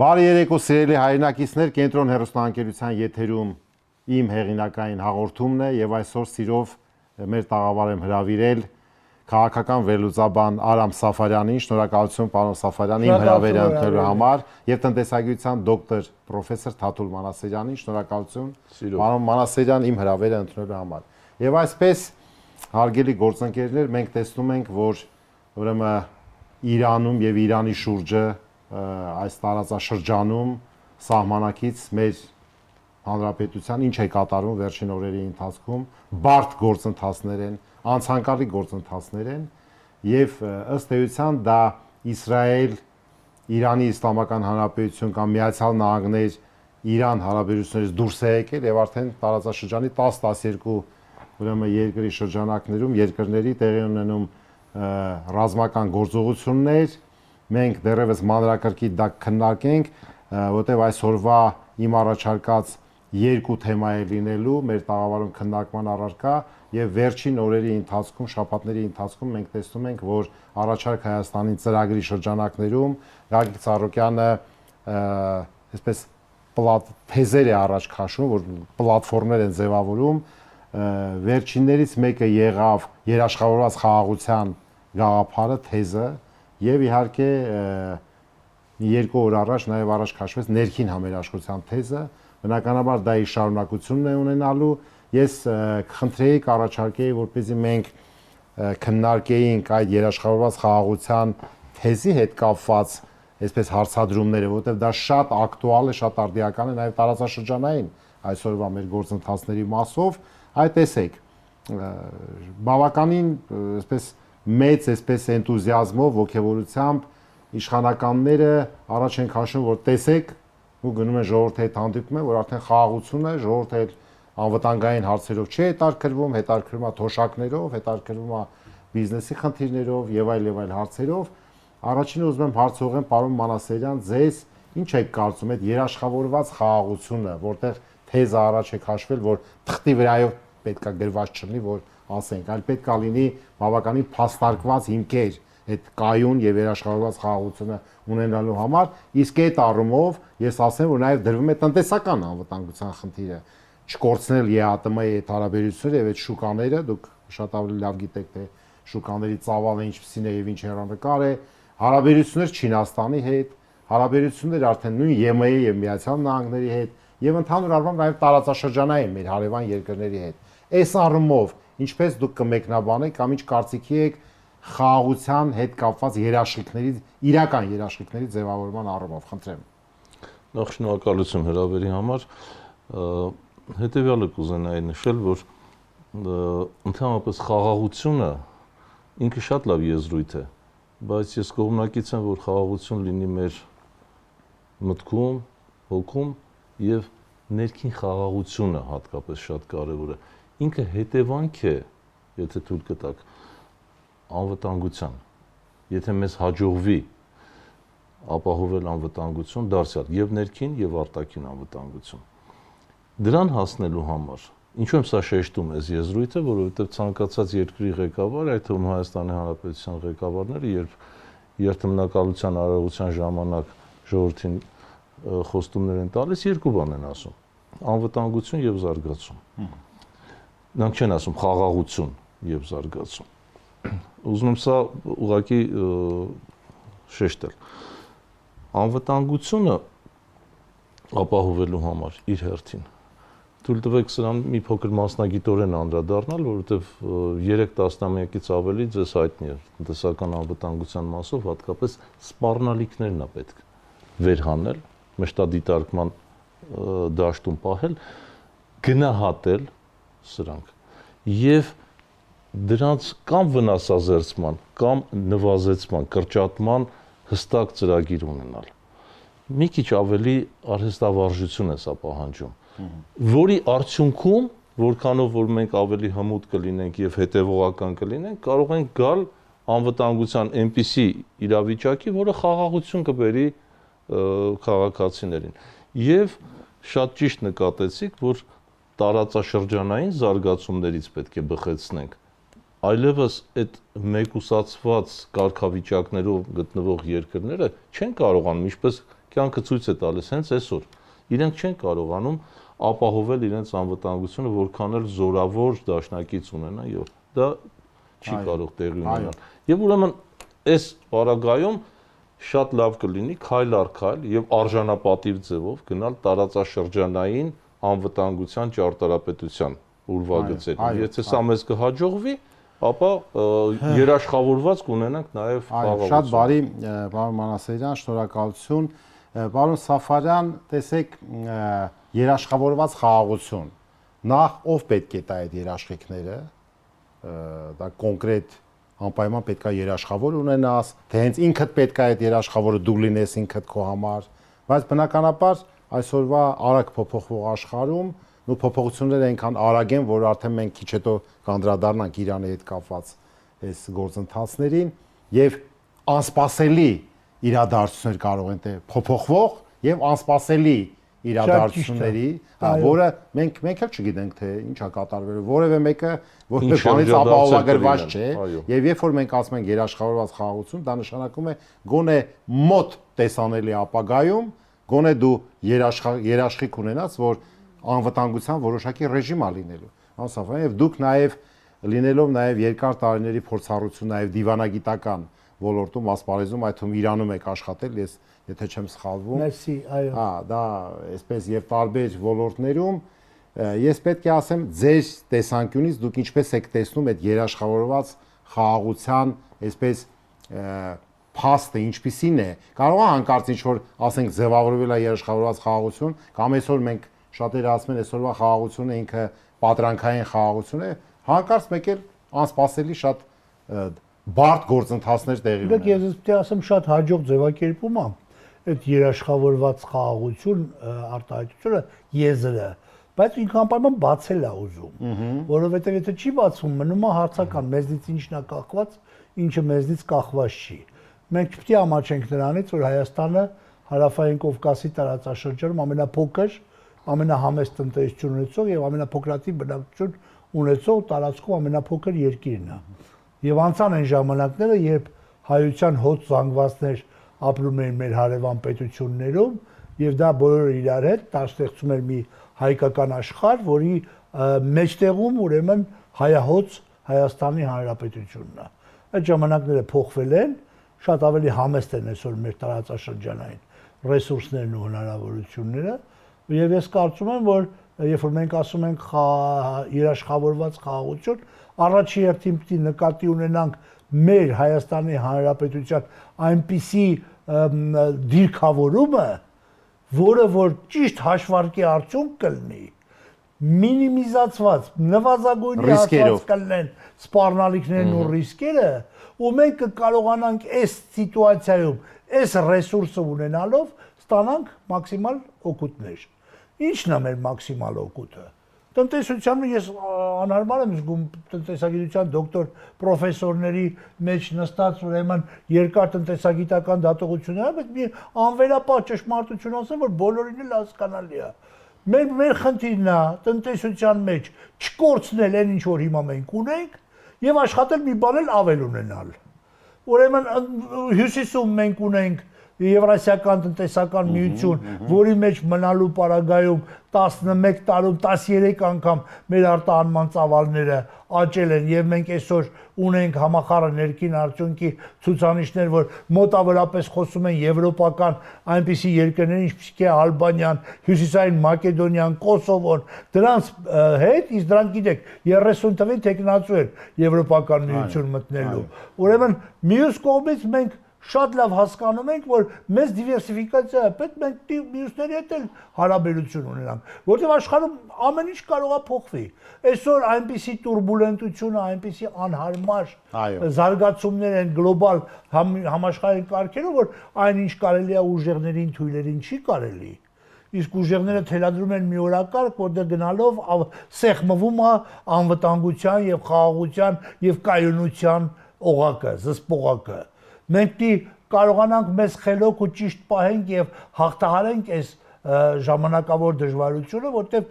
Բարի երեկո սիրելի հայրենակիցներ, Կենտրոն հեռուստաընկերության եթերում իմ հեղինակային հաղորդումն է եւ այսօր սիրով մեր տաղավար եմ հրավիրել քաղաքական վերլուծաբան Արամ Սաֆարյանին, շնորհակալություն պարոն Սաֆարյան իմ հրավերը ընդունելու համար եւ տնտեսագիտության դոկտոր պրոֆեսոր Թաթուլ Մանասերյանին, շնորհակալություն պարոն Մանասերյան իմ հրավերը ընդունելու համար։ Եվ այսպես հարգելի գործընկերներ, մենք տեսնում ենք, որ ուրեմն Իրանում եւ Իրանի շուրջը այս տարածաշրջանում սահմանակից մեր հանրապետության ինչ է կատարվում վերջին օրերի ընթացքում բարդ գործընթացներ են, անցանկալի գործընթացներ են եւ ըստ էության դա Իսրայել, Իրանի Իսլամական Հանրապետություն կամ Միացյալ Նահանգներ Իրան հարաբերություններից դուրս է եկել եւ արդեն տարածաշրջանի 10-12 ուրեմն երկրի շրջանակներում երկրների տեղի ունենում ռազմական գործողություններ մենք դեռևս մանրակրկիտ դա քննարկենք, որտեղ այսօրվա իմ առաջարկած երկու թեմա է լինելու մեր տաղավարում քննարկման առարկա եւ վերջին օրերի ընթացքում, շաբաթների ընթացքում մենք տեսնում ենք, որ առաջարկ Հայաստանի ծրագրի շրջանակներում Գագիկ Ծառուկյանը այսպես թեզեր է առաջ քաշում, որ պլատֆորմներ են ձևավորում, վերջիններից մեկը եղավ երաշխավորված խաղաղության գաղափարը, թեզը եւ իհարկե երկու օր առաջ նաեւ առաջ քաշվեց ներքին համերաշխության թեզը, բնականաբար դա իր շարունակությունն է ունենալու։ Ես խնդրեի առաջարկեի, որպեսզի մենք քննարկեինք այդ երաշխավորված խաղաղության թեզի հետ կապված այսպես հարցադրումները, որովհետեւ դա շատ ակտուալ է, շատ արդիական է նաեւ տարածաշրջանային այսօրվա մեր գործընթացների մասով։ Այդ տեսեք, բավականին այսպես մեծ այսպես էնտուզիազմով, ոգևորությամբ իշխանականները առաջ են քաշում, որ տեսեք ու գնում են ժողովրդի հետ հանդիպում են, որ արդեն խաղաղություն է, ժողովուրդը անվտանգային հարցերով չի հետաքրքրվում, հետաքրքրվում է թոշակներով, հետաքրքրվում է բիզնեսի խնդիրներով եւ այլ հարցերով։ Առաջինը ուզում եմ հարց ուղղեմ պարոն Մանասերյան, ձեզ ինչ եք կարծում այդ երաշխավորված խաղաղությունը, որտեղ թեզը առաջ է քաշվել, որ թղթի վրայով պետքա գրված չլինի, որ ասենք, այլ պետքա լինի բավականին փաստարկված հիմքեր այդ կայուն եւ երաշխավորված խաղաղությունը ունենալու համար, իսկ այդ առումով ես ասեմ, որ նաեւ դրվում է տնտեսական անվտանգության խնդիրը, չկորցնել ԵԱՏՄ-ի այդ հարաբերությունները եւ այդ շուկաները, դուք շատ ավելի լավ գիտեք, թե շուկաների ծավալը ինչպիսին է եւ ինչ հեռանկար է, հարաբերություններ Չինաստանի հետ, հարաբերություններ արդեն նույն ԵՄ-ի եւ Միացյալ Նահանգների հետ եւ ընդհանուր առմամբ նաեւ տարածաշրջանային մեր հարևան երկրների հետ։ Այս առումով ինչպես դուք կմեկնաբանեք կամ ինչ կարծիքի եք խաղաղության հետ կապված երաշխիքների, իրական երաշխիքների ձևավորման առումով, խնդրեմ։ Նախ շնորհակալություն հրավերի համար, հետեւյալը կուզենայի նշել, որ ընդհանրապես խաղաղությունը ինքը շատ լավ եզրույթ է, բայց ես կողմնակից եմ, որ խաղաղություն լինի մեր մտքում, հոգում եւ ներքին խաղաղությունը հատկապես շատ կարեւոր է։ Ինքը հետևանք է, եթե թույլ կտաք, անվտանգության։ Եթե մեզ հաջողվի ապահովել անվտանգություն, դարձյալ եւ ներքին եւ արտաքին անվտանգություն։ Դրան հասնելու համար, ինչու եմ սա շեշտում այս եզրույթը, որովհետեւ ցանկացած երկրի ղեկավար, այդ թվում Հայաստանի Հանրապետության ղեկավարները, երբ երթմնակալության արարողության ժամանակ ժողովրդին խոստումներ են տալիս, երկու բան են ասում. անվտանգություն եւ զարգացում։ Նրանք չեն ասում խաղաղություն եւ զարգացում։ Ուզում եմ սա ուղղակի շեշտել։ Անվտանգությունը ապահովելու համար իր հերթին թույլ տվեք սրան մի փոքր մասնագիտորեն անդրադառնալ, որովհետեւ 3 տասնամյակից ավելի ձեզ հայտնի է տնտեսական անվտանգության մասով հատկապես սպառնալիքներն է պետք վերհանել, մշտադիտարկման դաշտում պահել, գնահատել սրանք եւ դրանց կամ վնասազերծման կամ նվազեցման, կրճատման հստակ ծրագիր ունենալ։ Մի քիչ ավելի արհեստավարժություն է սա պահանջում, որի արդյունքում, որքանով որ մենք ավելի հմուտ կլինենք եւ հետեւողական կլինենք, կարող ենք գալ անվտանգության այնպիսի իրավիճակի, որը խաղաղություն կբերի քաղաքացիներին։ Եվ շատ ճիշտ նկատեցիք, որ տարածաշրջանային զարգացումներից պետք է բխեցնենք, այլևս այդ մեկուսացված կարգավիճակներով գտնվող երկրները չեն կարողանում, ինչպես կյանքը ցույց է տալիս հենց այսօր իրենք չեն կարողանում ապահովել իրենց անվտանգությունը, որքան էլ զորավոր դաշնակից ունենան, եւ դա չի կարող տեղի ունենալ։ Եվ ուրեմն այս պարագայում շատ լավ կլինի քայլ առ քայլ եւ արժանապատիվ ձևով գնալ տարածաշրջանային անվտանգության ճարտարապետության ուրվագծերին։ Եթե սա մեզ կհաջողվի, ապա երաշխավորված կունենանք նաև խաղաղություն։ Շատ բարի, պարոն Մանասերյան, շնորհակալություն։ Պարոն Սաֆարյան, տեսեք, երաշխավորված խաղաղություն։ Նախ ով պետք է տա այդ երաշխիքները, դա կոնկրետ անպայման պետք է երաշխավոր ունենաս, թե հենց ինքդ պետք է այդ երաշխավորը դու լինես ինքդ քո համար, բայց բնականաբար այսօրվա արագ փոփոխվող աշխարհում ու փոփոխությունները այնքան արագ են, որ արդեն մենք քիչ հետո կանդրադառնանք Իրանի հետ կապված այս գործընթացներին եւ անսպասելի իրադարձություններ կարող են փոփոխվող եւ անսպասելի իրադարձությունների, որը մենք էլ չգիտենք թե ինչա կատարվելու, որևէ մեկը որևէ բանից ապահովագրված չէ, եւ երբ որ մենք ասում ենք երաշխավորված խաղաղություն, դա նշանակում է գոնե մոտ տեսանելի ապագայում, գոնե դու երաշխիք ունենաս, որ անվտանգության որոշակի ռեժիմ ա լինելու։ Անսահման եւ դուք նաեւ լինելով նաեւ երկար տարիների փորձառություն նաեւ դիվանագիտական ոլորտում, ասպարեզում, այդ թվում Իրանում եք աշխատել, ես եթե չեմ սխալվում։ Մերսի, այո։ Հա, դա այսպես եւ տարբեր ոլորտներում ես պետք է ասեմ ձեր տեսանկյունից դուք ինչպես եք տեսնում այդ երաշխավորված խաղաղության այսպես փաստը ինչպիսին է։ Կարող է հանկարծ ինչ որ ասենք ձևավորվել է երաշխավորված խաղաղություն, կամ այսօր մենք շատերը ասում են այսօրվա խաղաղությունը ինքը պատրանքային խաղաղություն է, հանկարծ մեկ էլ անսպասելի շատ բարդ գործընթացներ տեղի ունեն։ Ես պետք է ասեմ շատ հաջող ձևակերպում է այդ երաշխավորված խաղաղություն արտահայտությունը եզրը, բայց ինքը անպայման բացել է ուզում, որովհետև եթե չի բացվում, մնում է հարցական, մեզնից ինչն է կախված, ինչը մեզնից կախված չի։ Մենք պետք է ամաչենք նրանից, որ Հայաստանը Հարավային Կովկասի տարածաշրջանում ամենափոքր, ամենահամեստ տնտեսություն ունեցող եւ ամենափոքրատիպ բնակչություն ունեցող տարածքում ամենափոքր երկիրն է։ Եվ անցան այն ժամանակները, երբ հայության հոտ զանգվածներ ապրում էին մեր հարևան պետություններում, եւ դա բոլորը իրար հետ ստեղծում էր մի հայկական աշխարհ, որի մեջտեղում ուրեմն հայահոց Հայաստանի Հանրապետությունն է։ Այդ ժամանակները փոխվել են, շատ ավելի համեստ են այսօր մեր տարածաշրջանային ռեսուրսներն ու հնարավորությունները, եւ ես կարծում եմ, որ երբ որ մենք ասում ենք երաշխավորված խաղաղություն, առաջի հերթին պետք է նկատի ունենանք մեր Հայաստանի Հանրապետության այնպիսի դիրքավորումը, որը որ ճիշտ հաշվարկի արդյունք կլինի, մինիմիզացված, նվազագույնի հաշված կլինեն սպառնալիքներն ու ռիսկերը, ու մենք կկարողանանք այս սիտուացիայում, այս ռեսուրսը ունենալով ստանանք մաքսիմալ օգուտներ։ Ինչն է մեր մաքսիմալ օգուտը։ Տնտեսությանը ես անհարմար եմ զգում տնտեսագիտության դոկտոր պրոֆեսորների մեջ նստած ուրեմն երկար տնտեսագիտական դատողությունները, բայց մի անվերապահ ճշմարտություն ասեմ, որ բոլորին էլ հասկանալի է։ Մեր խնդիրն է տնտեսության մեջ չկորցնել այն ինչ որ հիմա մենք ունենք եւ աշխատել մի բան էլ ավել ունենալ։ Ուրեմն հյուսիսում մենք ունենք Եվրասիական տնտեսական միություն, որի մեջ մնալու պարագայում 11 տարում 13 անգամ մեր արտահանման ծավալները աճել են եւ մենք այսօր ունենք համախառը ներքին արդյունքի ցուցանիշներ, որ մոտավորապես խոսում են եվրոպական այնպիսի երկրներ, ինչպիսիք է Ալբանիան, Հյուսիսային Մակեդոնիան, Կոսովոն, դրանց հետ, իսկ դրանք գիտեք 30 թվին տեխնացու են եվրոպական միություն մտնելու։ Ուրեմն մյուս կողմից մենք շատ լավ հասկանում ենք, որ մեզ դիվերսիֆիկացիա է պետք, մենք մյուսների հետ էլ հարաբերություն ունենանք, որտեղ աշխարհում ամեն ինչ կարող է փոխվի։ Այսօր այնպիսի турբուլենտություն, այնպիսի անհարմար զարգացումներ են գլոբալ համաշխարհային կարգերով, որ այնինչ կարելի է ուժեղներին թույլերին չի կարելի։ Իսկ ուժեղները թելադրում են մի օրակարգ, որտեղ գնալով սեղմվում է անվտանգության եւ խաղաղության եւ կայունության օղակը, զսպողակը։ Մենք կարողանանք մեզ խելոք ու ճիշտ պահենք եւ հաղթահարենք այս ժամանակավոր դժվարությունը, որտեղ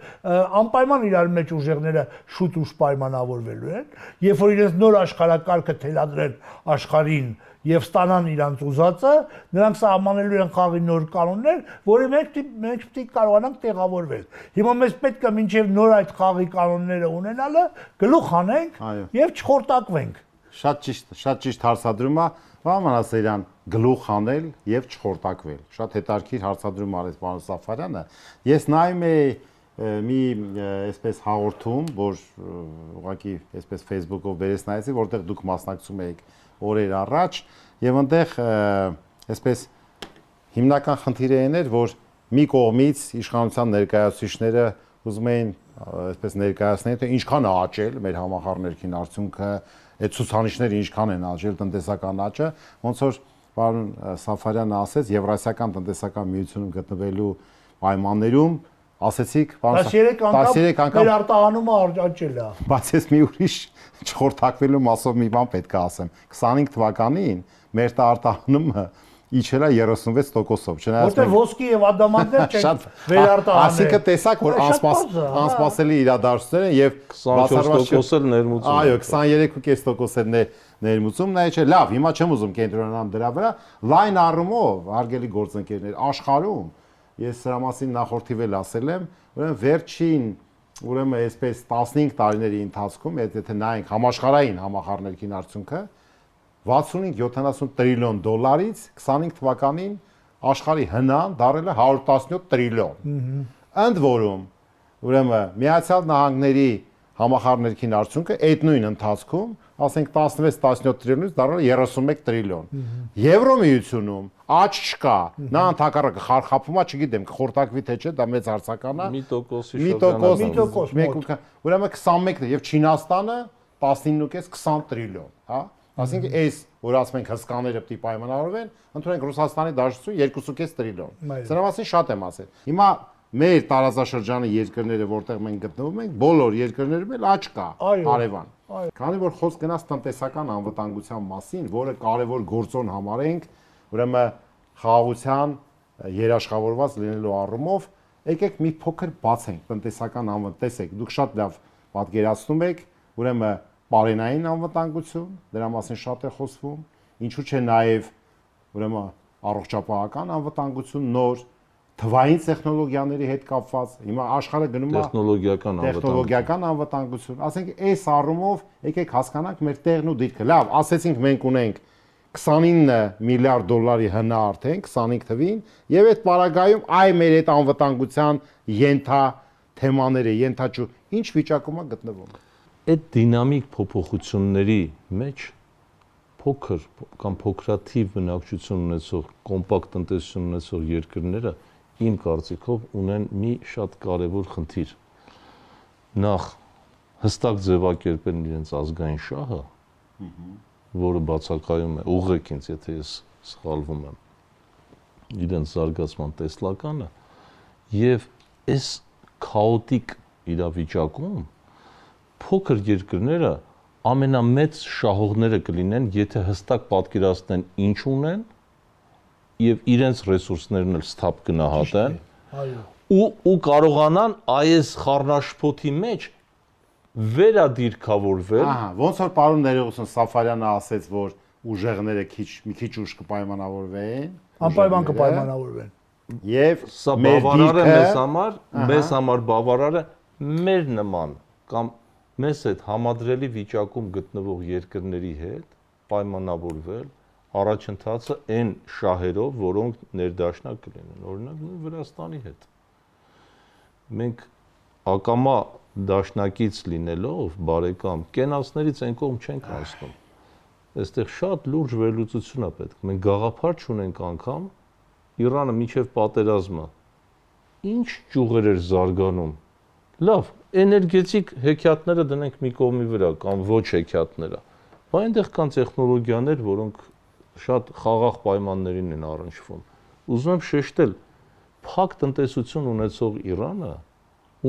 անպայման իրար մեջ ուժեղները շուտ ուշ պայմանավորվելու են, երբ որ իրենց նոր աշխարհակարգը թելադրեն աշխարհին եւ ստանան իրանց ուզածը, նրանք սահմանելու են խաղի նոր կանոններ, որի մենք պետք է կարողանանք տեղավորվել։ Հիմա մեզ պետք է մինչեւ նոր այդ խաղի կանոնները ունենալը գլուխ անենք եւ չխորտակվենք։ Շատ ճիշտ հարցադրում է, բանան ասերյան գլուխ անել եւ չխորտակվել։ Շատ հետաքրքիր հարցադրում արեց պարոն Սաֆարյանը։ Ես նայում եի մի այսպես հաղորդում, որ ուղղակի այսպես Facebook-ով բերես նայեցի, որտեղ դուք մասնակցում եք օրեր առաջ եւ այնտեղ այսպես հիմնական խնդիրը այն էր, որ մի կողմից իշխանության ներկայացուցիչները ուզում էին այսպես ներկայացնել, թե ինչքան է աճել մեր համախառներքին արդյունքը, այդ ցուցանիշները ինչքան են աճել տնտեսական աճը, ոնց որ պարոն Սաֆարյանը ասեց, Եվրասիական տնտեսական միությունում գտնվելու պայմաններում ասեցիք, 13 անգամ մեր արտահանումը աճել է։ Բայց ես մի ուրիշ չխորտակվելու մասով մի բան պետք է ասեմ։ 25 թվականին մեր արտահանումը իջել է 36%-ով, չնայած որտեղ ոսկի եւ ադամանդներ չեն վերարտահանել։ Այսինքն տեսակ որ անսպասելի իրադարձություններ են եւ 24% էլ ներմուծում։ Այո, 23.5% էլ ներմուծումն է, չէ, լավ, հիմա չեմ ուզում կենտրոնանալ դրա վրա, լայն առումով, հարգելի գործընկերներ, աշխարհում ես սրա մասին նախորդիվ էլ ասել եմ, ուրեմն վերջին, ուրեմն այսպես 15 տարիների ընթացքում, եթե նայենք համաշխարհային համախառներքին արդյունքը 65-70 տրիլիոն դոլարից 25 թվականին աշխարհի հնան դարել է 117 տրիլիոն։ Ընդ որում, ուրեմն Միացյալ Նահանգների համախառներքին արդյունքը այդ նույն ընթացքում, ասենք 16-17 տրիլիոնից դարել է 31 տրիլիոն։ Եվրոմիությունում աճ չկա, նա ընդհակառակը խարխափում է, չգիտեմ, կխորտակվի թե չէ, դա մեծ հարցական է։ 1%-ի ուրեմն 21 եւ Չինաստանը 19.5-20 տրիլիոն, հա։ Այսինքն այս որ ասում ենք հսկաները պետք է պայմանավորվեն, ընդունենք Ռուսաստանի դաշնություն 2.5 տրիլիոն։ Սրա մասին շատ եմ ասել։ Հիմա մեր տարածաշրջանի երկրները, որտեղ մենք գտնվում ենք, բոլոր երկրներում էլ աճ կա, հարևան։ Քանի որ խոսք գնաց տնտեսական անվտանգության մասին, որը կարևոր գործոն համարենք, ուրեմն խաղաղության երաշխավորված լինելու առումով, եկեք մի փոքր բացենք տնտեսական անվտանգություն։ Դուք շատ լավ պատկերացնում եք, ուրեմն բարենային անվտանգություն, դրա մասին շատ է խոսվում, ինչու՞ չէ նաև ուրեմն առողջապահական անվտանգություն, նոր թվային տեխնոլոգիաների հետ կապված, հիմա աշխարհը գնում է տեխնոլոգիական անվտանգություն, ասենք այս առումով եկեք հասկանանք մեր տեղն ու դիրքը։ Լավ, ասեցինք մենք ունենք 29 միլիարդ դոլարի հնա արդեն 25 թվին, եւ այդ պարագայում այ մեր այդ անվտանգության թեմաները, ենթաճու ինչ վիճակում է գտնվում։ Այդ դինամիկ փոփոխությունների մեջ փոքր կամ փոքրաթիվ բնակչություն ունեցող կոմպակտ տնտեսություն ունեցող երկրները իմ կարծիքով ունեն մի շատ կարևոր խնդիր։ Նախ հստակ ձևակերպեն իրենց ազգային շահը, որը բացակայում է, ուղղեք ինձ, եթե ես սխալվում եմ, իրենց զարգացման տեսլականը, եւ այս քաոտիկ իրավիճակում փոքր երկրները ամենամեծ շահողները կլինեն, եթե հստակ պատկերացնեն ինչ ունեն եւ իրենց ռեսուրսներն էլ սթափ գնահատեն ու կարողանան այս խառնաշփոթի մեջ վերադիրքավորվել։ Ահա, ոնց որ պարոն ներողություն Սաֆարյանը ասեց, որ ուժեղները մի քիչ ուժ կպայմանավորվեն, անպայման կպայմանավորվեն։ Եվ սա բավարար է մեզ համար բավարար է մեր նման կամ մեզ հետ համադրելի վիճակում գտնվող երկրների հետ պայմանավորվել առաջընթացը այն շահերով, որոնք ներդաշնակ կլինեն, օրինակ Վրաստանի հետ։ Մենք ակամա դաշնակից լինելով բարեկամ կենացներից այն կողմ չենք անցնում։ Այստեղ շատ լուրջ վերլուծություն է պետք։ Մենք գաղափար չունենք անգամ Իրանը միջև պատերազմը ինչ ճյուղեր էր զարգանում։ Լավ, էներգետիկ հեքիաթները դնենք մի կողմի վրա կամ ոչ հեքիաթները։ Բայց այնտեղ կան տեխնոլոգիաներ, որոնք շատ խաղաղ պայմաններին են առնչվում։ Ուզում եմ շեշտել, փակ տնտեսություն ունեցող Իրանը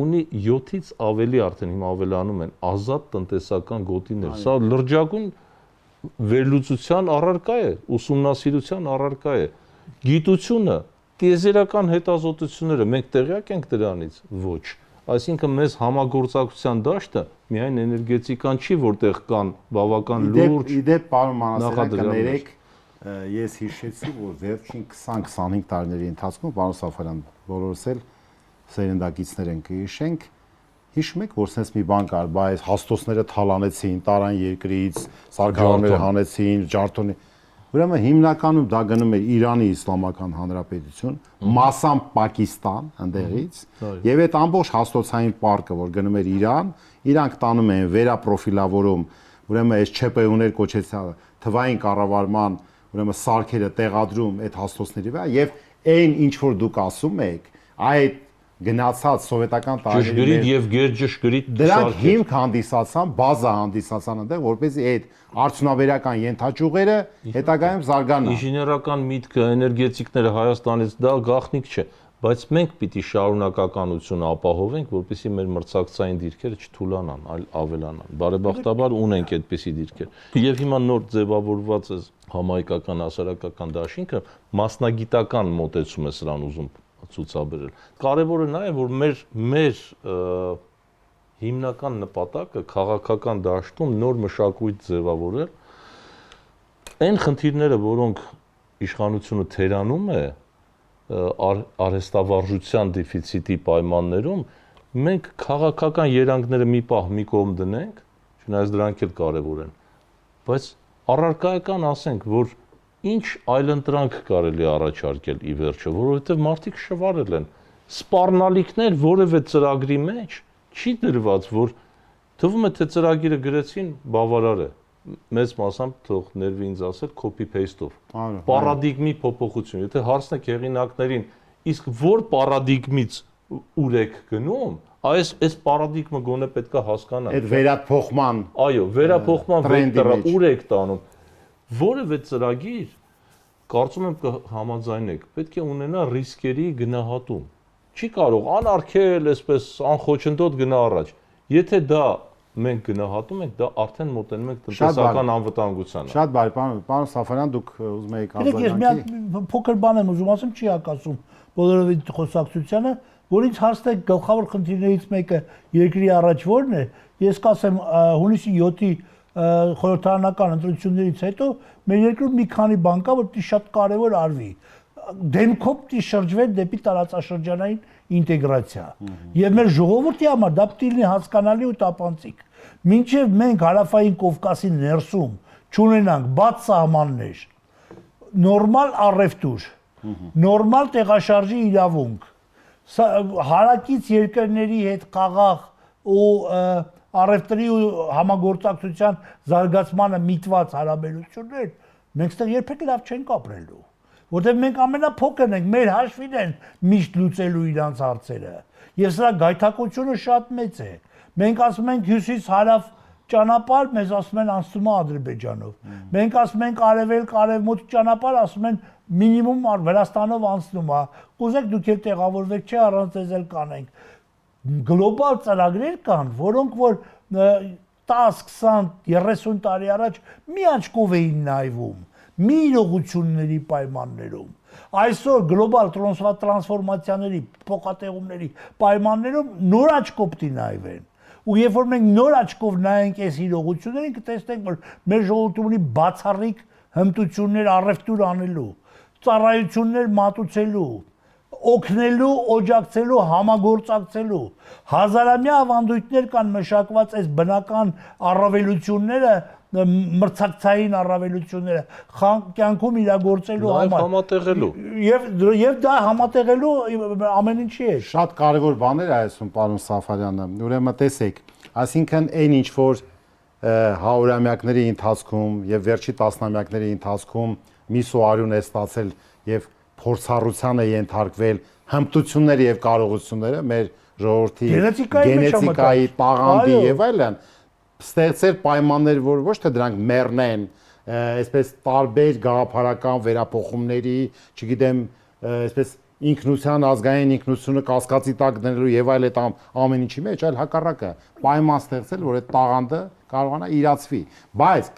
ունի 7-ից ավելի արդեն հիմա ավելանում են ազատ տնտեսական գոտիներ։ Սա լրջագույն վերլուծության առարկա է, ուսումնասիրության առարկա է։ Գիտությունը տիեզերական հետազոտությունները մենք տեղյակ ենք դրանից, ոչ։ Այսինքն մեզ համագործակցության դաշտը միայն էներգետիկան չի, որտեղ կան բավական լուրջ Իդեպ պարոն Մանասարյան կներեք, ես հիշեցի, որ վերջին 20-25 տարիների ընթացքում պարոն Սաֆարյան բոլորս էլ սերնդակիցներ են կհիշենք, հիշում եք, որ sense մի բան կար, բայց հաստոցները թալանեցին, տարան երկրից, սարքավորները հանեցին, ջարդոնի Ուրեմն հիմնականում դա գնում էր Իրանի Իսլամական Հանրապետություն, մասամբ Պակիստան ընդեղից, եւ այդ ամբողջ հաստոցային պարկը, որ գնում էր Իրան, իրանք տանում են վերապրոֆիլավորում, ուրեմն այս ՉՊՈ-ներ կոչեցյալ թվային կառավարման, ուրեմն սարքերը տեղադրում այդ հաստոցների վրա եւ այն ինչ որ դուք ասում եք, այդ գնացած սովետական տարիների եւ գերջշգրիտ դրանք հիմք հանդիսացան, բազա հանդիսացան այնտեղ, որպեսզի այդ արդյունաբերական ենթաճյուղերը հետագայում զարգանան։ Ինժեներական միտքը, էներգետիկները Հայաստանից դա գաղտնիք չէ, բայց մենք պիտի շարունակականություն ապահովենք, որպեսզի մեր մրցակցային դիրքերը չթուլանան, այլ ավելանան։ Բարեբախտաբար ունենք այդպիսի դիրքեր։ Եվ հիմա նոր ձևավորված է համահայկական հասարակական դաշինքը մասնագիտական մոտեցում է սրան ուզում ցուցաբերել։ Կարևորը նա է, որ մեր հիմնական նպատակը քաղաքական դաշտում նոր մշակույթ ձևավորել, այն խնդիրները, որոնք իշխանությունը թերանում է արհեստավարժության դեֆիցիտի պայմաններում, մենք քաղաքական երանգները մի պահ մի կողմ դնենք, չնայած դրանք էլ կարևոր են, բայց առարկայական ասենք, որ ինչ այլընտրանք կարելի առաջարկել ի վերջո, որովհետև մարդիկ շվարել են, սպառնալիքներ որևէ ծրագրի մեջ չի դրված, որ թվում է թե ծրագիրը գրեցին բավարար է, մեծ մասամբ թող ներվի ինձ ասել copy paste-ով, պարադիգմի փոփոխություն, եթե հարցնեք հեղինակներին, իսկ որ պարադիգմից ուր եք գնում, այս պարադիգմը գոնե պետք է հասկանալ։ Այդ վերափոխման, այո, վերափոխման վեկտորը ուր եք տանում, որևէ ծրագիր, կարծում եմ կհամաձայնեք, պետք է ունենա ռիսկերի գնահատում։ Չի կարող անարգել, այսպես անխոչնդոտ գնա առաջ։ Եթե դա մենք գնահատում ենք, դա արդեն մոտենում ենք տնտեսական անվտանգությանը։ Շատ բարի, պարոն Սաֆարյան, դուք ուզում եք արձագանքի։ Ես մի փոքր բան եմ ուզում ասեմ, չի հակասում բոլորովին խոսակցությանը, որ ինձ հարցնեք գլխավոր խնդիրներից մեկը երկրի առաջ որն է, ես կասեմ հունիսի 7-ի խորհրդարանական ընտրություններից հետո մեր երկրում մի քանի բան կա, որ պիտի շատ կարևոր արվի։ Դեմքով պիտի շրջվեն դեպի տարածաշրջանային ինտեգրացիա։ Եվ մեր ժողովրդի համար դա պիտի լինի հասկանալի ու տապանցիկ։ Մինչև մենք հարավային Կովկասի ներսում չունենանք բաց սահմաններ, նորմալ առևտուր, նորմալ տեղաշարժի իրավունք, հարակից երկրների հետ խաղաղ ու առևտրի ու համագործակցության զարգացմանը միտված հարաբերություններ, մենք ստեղ երբեք լավ չենք ապրելու, որտեղ մենք ամենափոքրն ենք, մեր հաշվին են միշտ լուծելու իրանց հարցերը, եւ սրա գայթակղությունը շատ մեծ է։ Մենք ասում ենք հյուսիս-հարավ ճանապարհ, մեզ ասում են անցնում է Ադրբեջանով։ Մենք ասում ենք արևելք-արևմուտք ճանապարհ, ասում են մինիմում Վրաստանով անցնում է։ Կուզեք դուք էլ տեղավորվեք, չէ, առանց դեզ էլ կանենք։ Գլոբալ ծրագրեր կան, որոնք որ 10, 20, 30 տարի առաջ մի աչքով էին նայվում, մի իրողությունների պայմաններում։ Այսօր գլոբալ տրանսֆորմացիաների, փոխատեղումների պայմաններում նոր աչքով պիտի նայվեն։ Ու երբ որ մենք նոր աչքով նայենք այս իրողություններին, կտեսնենք, որ մեր ժողովուրդը ունի բացառիկ հմտություններ առևտուր անելու, ծառայություններ մատուցելու, օգնելու, օջակցելու, համագործակցելու, հազարամյա ավանդույթներ կան մշակված այս բնական առավելությունները, մրցակցային առավելությունները կյանքում իրագործելու համար համատեղելու եւ դա համատեղելու ամեն ինչի է։ Շատ կարևոր բաներ է ասում պարոն Սաֆարյանը։ Ուրեմն տեսեք, այսինքն այն ինչ որ հարյուրամյակների ընթացքում եւ վերջի տասնամյակների ընթացքում միսոարյուն է ստացել եւ փորձառության է ենթարկվել հմտությունները եւ կարողությունները մեր ժողովրդի գենետիկայի տաղանդի եւ այլն ստեղծել պայմաններ, որ ոչ թե դրանք մեռնեն, այսպես տարբեր գաղափարական վերափոխումների, չգիտեմ, այսպես ինքնության ազգային ինքնությունը կասկածի տակ դնելու եւ այլ այդ ամեն ինչի մեջ, այլ հակառակը պայման ստեղծել, որ այդ տաղանդը կարողանա իրացվի, բայց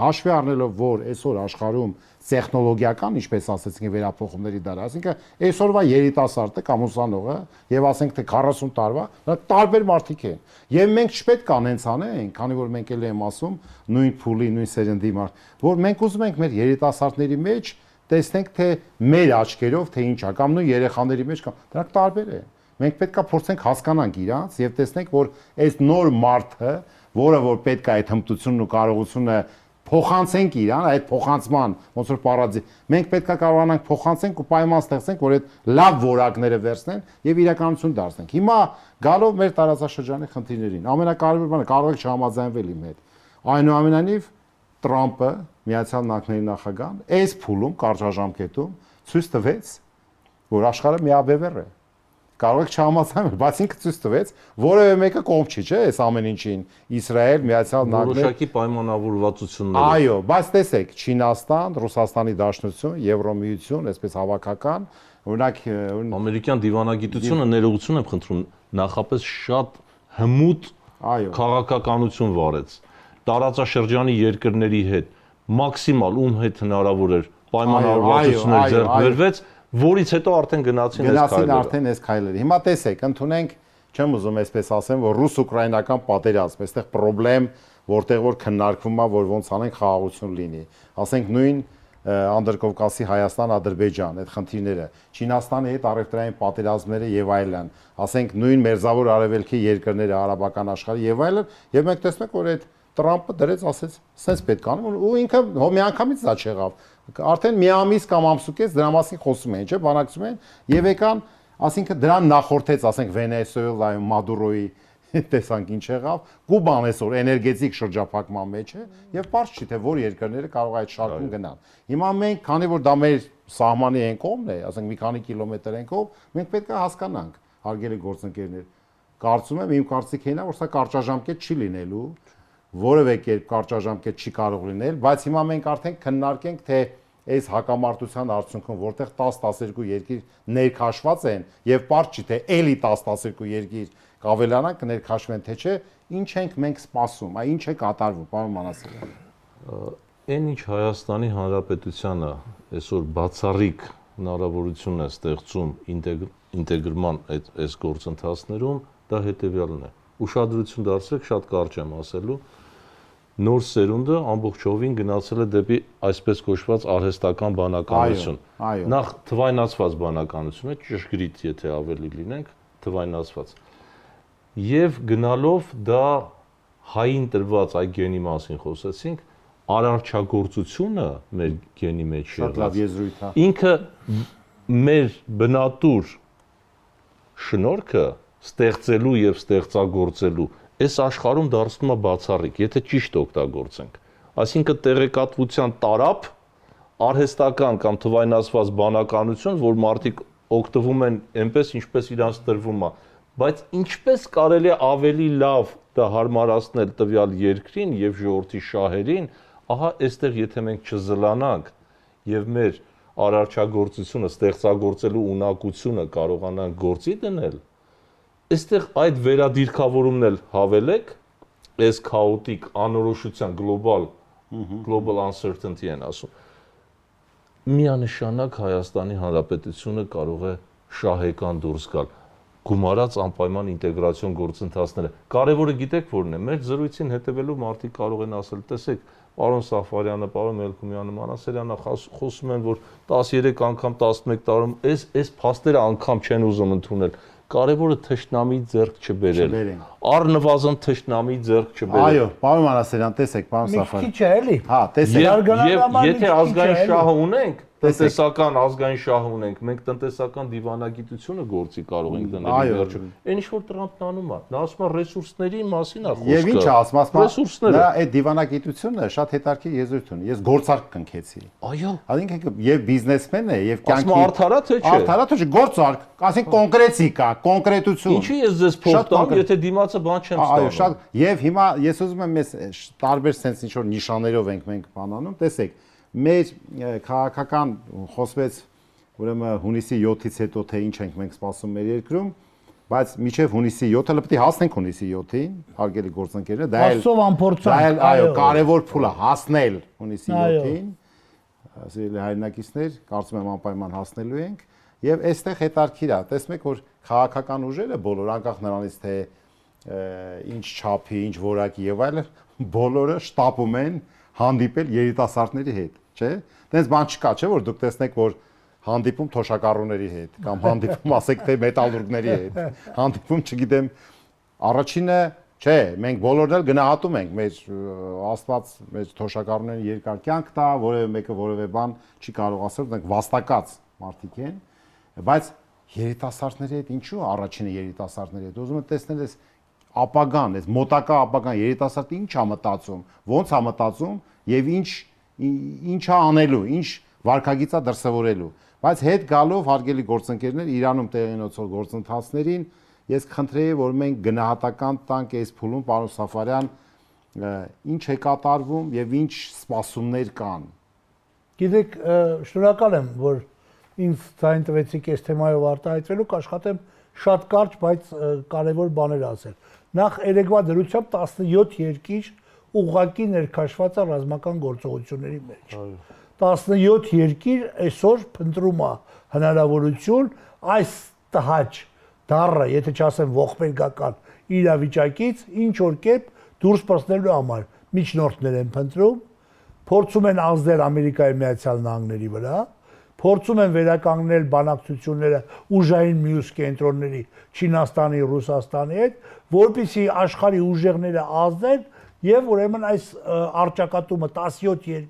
հաշվի առնելով, որ այսօր աշխարհում տեխնոլոգիական, ինչպես ասեցինք, վերափոխումների դար, այսինքն այսօրվա երիտասարդը կամ ուսանողը եւ ասենք թե 40 տարվա, դա տարբեր մարդիկ են։ Եվ մենք չպետք է անենց անենք, քանի որ մենք էլ եմ ասում, նույն փուլի, նույն սերնդի մարդ, որ մենք ուզում ենք մեր երիտասարդների մեջ տեսնենք թե մեր աչքերով թե ինչ է, կամ նույն երեխաների մեջ կամ դրանք տարբեր են։ Մենք պետք է փորձենք հասկանանք իրանց եւ տեսնենք, որ այս նոր մարդը, որը որ պետք է այդ հմտությունն ու կարողությունը փոխանցենք իրան, այդ փոխանցման ոնց որ պարադի, մենք պետք է կարողանանք փոխանցենք ու պայման ստեղծենք, որ այդ լավ որակները վերցնեն եւ իրականություն դարձնենք։ Հիմա գալով մեր տարածաշրջանի խնդիրներին, ամենակարևոր բանը կարող եք չհամաձայնվել իմ հետ։ Այնուամենայնիվ Տրամպը, Միացյալ Նահանգների նախագահան, այս փուլում կարճաժամկետում ցույց տվեց, որ աշխարհը միաբևեռ է։ Կարող եք չհամաձայնել, բայց ինքը ցույց տվեց, որևէ մեկը կողմ չի, չէ՞, այս ամեն ինչին։ Իսրայել, Միացյալ Նահանգներ, որոշակի պայմանավորվածություններ։ Այո, բայց տեսեք, Չինաստան, Ռուսաստանի Դաշնություն, Եվրոմիություն, այսպես հավաքական, օրինակ ամերիկյան դիվանագիտությունը ներողություն եմ խնդրում, նախապես շատ հմուտ քաղաքականություն վարեց։ Տարածաշրջանի երկրների հետ մաքսիմալ ում հետ հնարավոր էր պայմանավորվածություններ ձեռք բերվեց, որից հետո արդեն գնացին արդեն այս քայլերը։ Հիմա տեսեք, ընդունենք, չեմ ուզում այսպես ասեմ, որ ռուս-ուկրաինական պատերազմ, այստեղ խնդրեմ, որտեղ որ քննարկվում է, որ ոնց անենք խաղաղություն լինի։ Ասենք նույն Անդրկովկասի Հայաստան-Ադրբեջան այդ խնդիրները, Չինաստանի հետ առևտրային պատերազմները եւ այլն, ասենք նույն Մերձավոր Արևելքի երկրները, արաբական աշխարհը եւ այլն, եւ մենք տեսնենք, որ այդ Տրամպը դրեց, ասեց, սենց պետք անում ու ինքը միանգամից դա չեղավ։ Արդեն մի ամիս կամ ամսուկես դրա մասին խոսում են, չէ՞, բանակցում են եւ եկան, ասինքն դրան նախորդեց, ասենք Վենեսուելայում Մադուրոյի տեսանք ինչ եղավ, Կուբան այսօր էներգետիկ շրջափակման մեջ է եւ բարձ չի թե որ երկրները կարող է այդ շարքում գնան։ Հիմա մենք, քանի որ դա մեր սահմանի են կողմն է, ասենք մի քանի կիլոմետր են կողմ, մենք պետք է հասկանանք, հարգելի գործընկերներ։ Կարծում եմ, իմ կարծիքն է, որ սա կարճաժամկետ չի լինելու, որևէ կերպ կարճաժամկետ չի կարող լինել, բայց հիմա մենք արդեն քննարկենք, թե այս հակամարտության արդյունքում, որտեղ 10-12 երկիր ներքաշված են եւ պարզ չի թե էլի 10-12 երկիր կավելանան, կներքաշվեն թե չէ, ինչ ենք մենք սպասում, ինչ է կատարվում, պարոն Մանասարյան։ Այն ինչ Հայաստանի Հանրապետությանը այսօր բացառիկ հնարավորություն է ստեղծում ինտեգրման այս գործընթացներում, դա հետեւյալն է։ Ուշադրություն դարձրեք, շատ կարճ եմ ասելու, նոր սերունդը ամբողջովին գնացել է դեպի այսպես կոչված արհեստական բանականություն։ Նախ թվայնացված բանականություն է, ճշգրիտ եթե ավելի լինենք, թվայնացված։ Եվ գնալով դա հային տրված այդ գենի մասին խոսեցինք, արարչագործությունը մեր գենի մեջ եղած։ Ինքը մեր բնատուր շնորհքը ստեղծելու եւ ստեղծագործելու այս աշխարհում դարձնում է բացառիկ, եթե ճիշտ օգտագործենք։ Այսինքն տեղեկատվության տարապ, արհեստական կամ թվայնացված բանականություն, որ մարդիկ օգտվում են այնպես, ինչպես իրանց տրվում է, բայց ինչպես կարելի է ավելի լավ դա հարմարացնել տվյալ երկրին եւ ժողովրդի շահերին, ահա այստեղ եթե մենք չզլանանք եւ մեր արարչագործությունը ստեղծագործելու ունակությունը կարողանանք գործի դնել, այստեղ այդ վերադիրքավորումն էլ հավելեք, այս քաոտիկ անորոշության global uncertainty են ասում, միանշանակ Հայաստանի Հանրապետությունը կարող է շահեկան դուրս գալ, գումարած անպայման ինտեգրացիոն գործընթացները։ Կարևորը գիտեք որն է, մեր զրույցին հետևելու մարդիկ կարող են ասել, տեսեք, պարոն Սաֆարյանը, պարոն Մելքումյանը, Մանասարյանը խոսում են, որ 13 անգամ 11 տարում այս փաստերը անգամ չեն ուզում ընդունել։ Կարևորը թշնամի ձեռք չբերել։ Առնվազն թշնամի ձեռք չբերել։ Այո, պարոն Մանասարյան, տեսեք, պարոն Սաֆարյան։ Մի քիչ է էլի։ Հա, տեսեք։ Եվ եթե ազգային շահը ունենք, տնտեսական ազգային շահ ունենք, մենք տնտեսական դիվանագիտությունը գործի կարող ենք դնել վերջում։ Այն ինչ որ Տրամպն անում է, նա ասում է ռեսուրսների մասին է խոսքը։ Եվ ինչ է ասում, ռեսուրսները։ Նա այդ դիվանագիտությունը շատ հետաքրքիր եզրույթ ունի։ Ես գործարք կնքեցի։ Այո։ Այսինքն եւ բիզնեսմեն է, եւ կյանքի ասում արդարա թե չէ։ Արդարա թե չէ, գործարք, ասենք կոնկրետիկա, կոնկրետություն։ Ինչի ես ձեզ փող տամ, եթե դիմացը բան չեմ ստանում։ Այո, շատ։ Եվ հիմա ես ուզում եմ մեզ տարբեր sense ինչ որ նիշաներով ենք մենք բանանում, տեսեք, մեր քաղաքական խոսվեց ուրեմն հունիսի 7-ից հետո թե ինչ ենք մենք սպասում մեր երկրում, բայց միջև հունիսի 7-ը պետք է հասնենք հունիսի 7-ին, հարգելի գործընկերներ, դա Աստծով անփորձանք, այո, կարևոր փուլ է հասնել հունիսի 7-ին։ Ասել հայրենակիցներ, կարծում եմ անպայման հասնելու ենք, եւ այստեղ հետարքիր է, տեսնում եք, որ քաղաքական ուժերը բոլոր անկախ նրանից թե ինչ չափի, ինչ որակի եւ այլն, բոլորը շտապում են հանդիպել երիտասարդների հետ, չէ՞։ Դենց բան չկա, չէ՞, որ դուք տեսնեք, որ հանդիպում թոշակառուների հետ կամ հանդիպում ասեք թե մետալուրգների հետ, հանդիպում, չգիտեմ, առաջինը, չէ, մենք բոլորն էլ գնահատում ենք մեր Աստված մեր թոշակառուներին երկար կյանք տա, որևէ մեկը որևէ բան չի կարող ասել, դրանք վաստակած մարդիկ են, բայց երիտասարդների հետ ինչու առաջինը երիտասարդների հետ, ուզում եմ տեսնել այս ապագան, այս մոտակա ապագան երիտասարդը ինչ է մտածում, ոնց է մտածում եւ ինչ է անելու, ինչ վարկագիծա դրսևորելու, բայց հետ գալով հարգելի գործընկերներ Իրանում տեղի ունեցող գործընթացներին ես կխնդրեի, որ մենք գնահատական տանք այս փուլում, պարոն Սաֆարյան, ինչ է կատարվում եւ ինչ սպասումներ կան։ Գիտեք, շնորհակալ եմ, որ ինձ ցայն տվեցիք այս թեմայով արտահայտվելու, կաշխատեմ շատ կարճ, բայց կարևոր բաներ ասել։ Նախ երեկվա դրությամբ 17 երկիր ուղղակի ներքաշված է ռազմական գործողությունների մեջ։ 17 երկիր այսօր փնտրում է հնարավորություն այս տհաճ դառը, եթե չասեմ ողբերգական իրավիճակից ինչ որ կերպ դուրս պրծնելու համար միջնորդներ են փնտրում, փորձում են ազդել Ամերիկայի Միացյալ Նահանգների վրա, փորձում են վերականգնել բանակցությունները ուժային մյուս կենտրոնների Չինաստանի, Ռուսաստանի հետ, որպեսզի աշխարհի ուժեղները ազդեն եւ ուրեմն այս արճակատումը 17 երկիր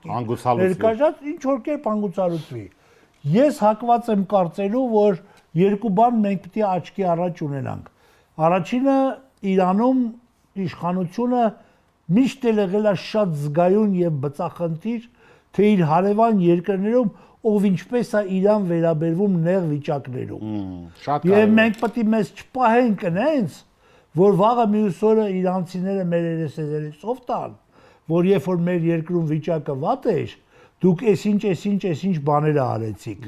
ներկայացած ինչ որ կերպ հանգուցալուծվի։ Ես հակված եմ կարծելու, որ երկու բան մենք պետք է աչքի առաջ ունենանք։ Առաջինը Իրանում իշխանությունը միշտ եղել է շատ զգայուն եւ բծախնդիր, թե իր հարևան երկրներում ով ինչպես է Իրան վերաբերվում նեղ վիճակներում։ Եվ մենք պետք է մեզ չպահենք այնց, որ վաղը մյուս օրը իրանցիները մեր երեսերով տան, որ երբ որ մեր երկրում վիճակը վատ էր, դուք այսինչ բաներ արեցիք։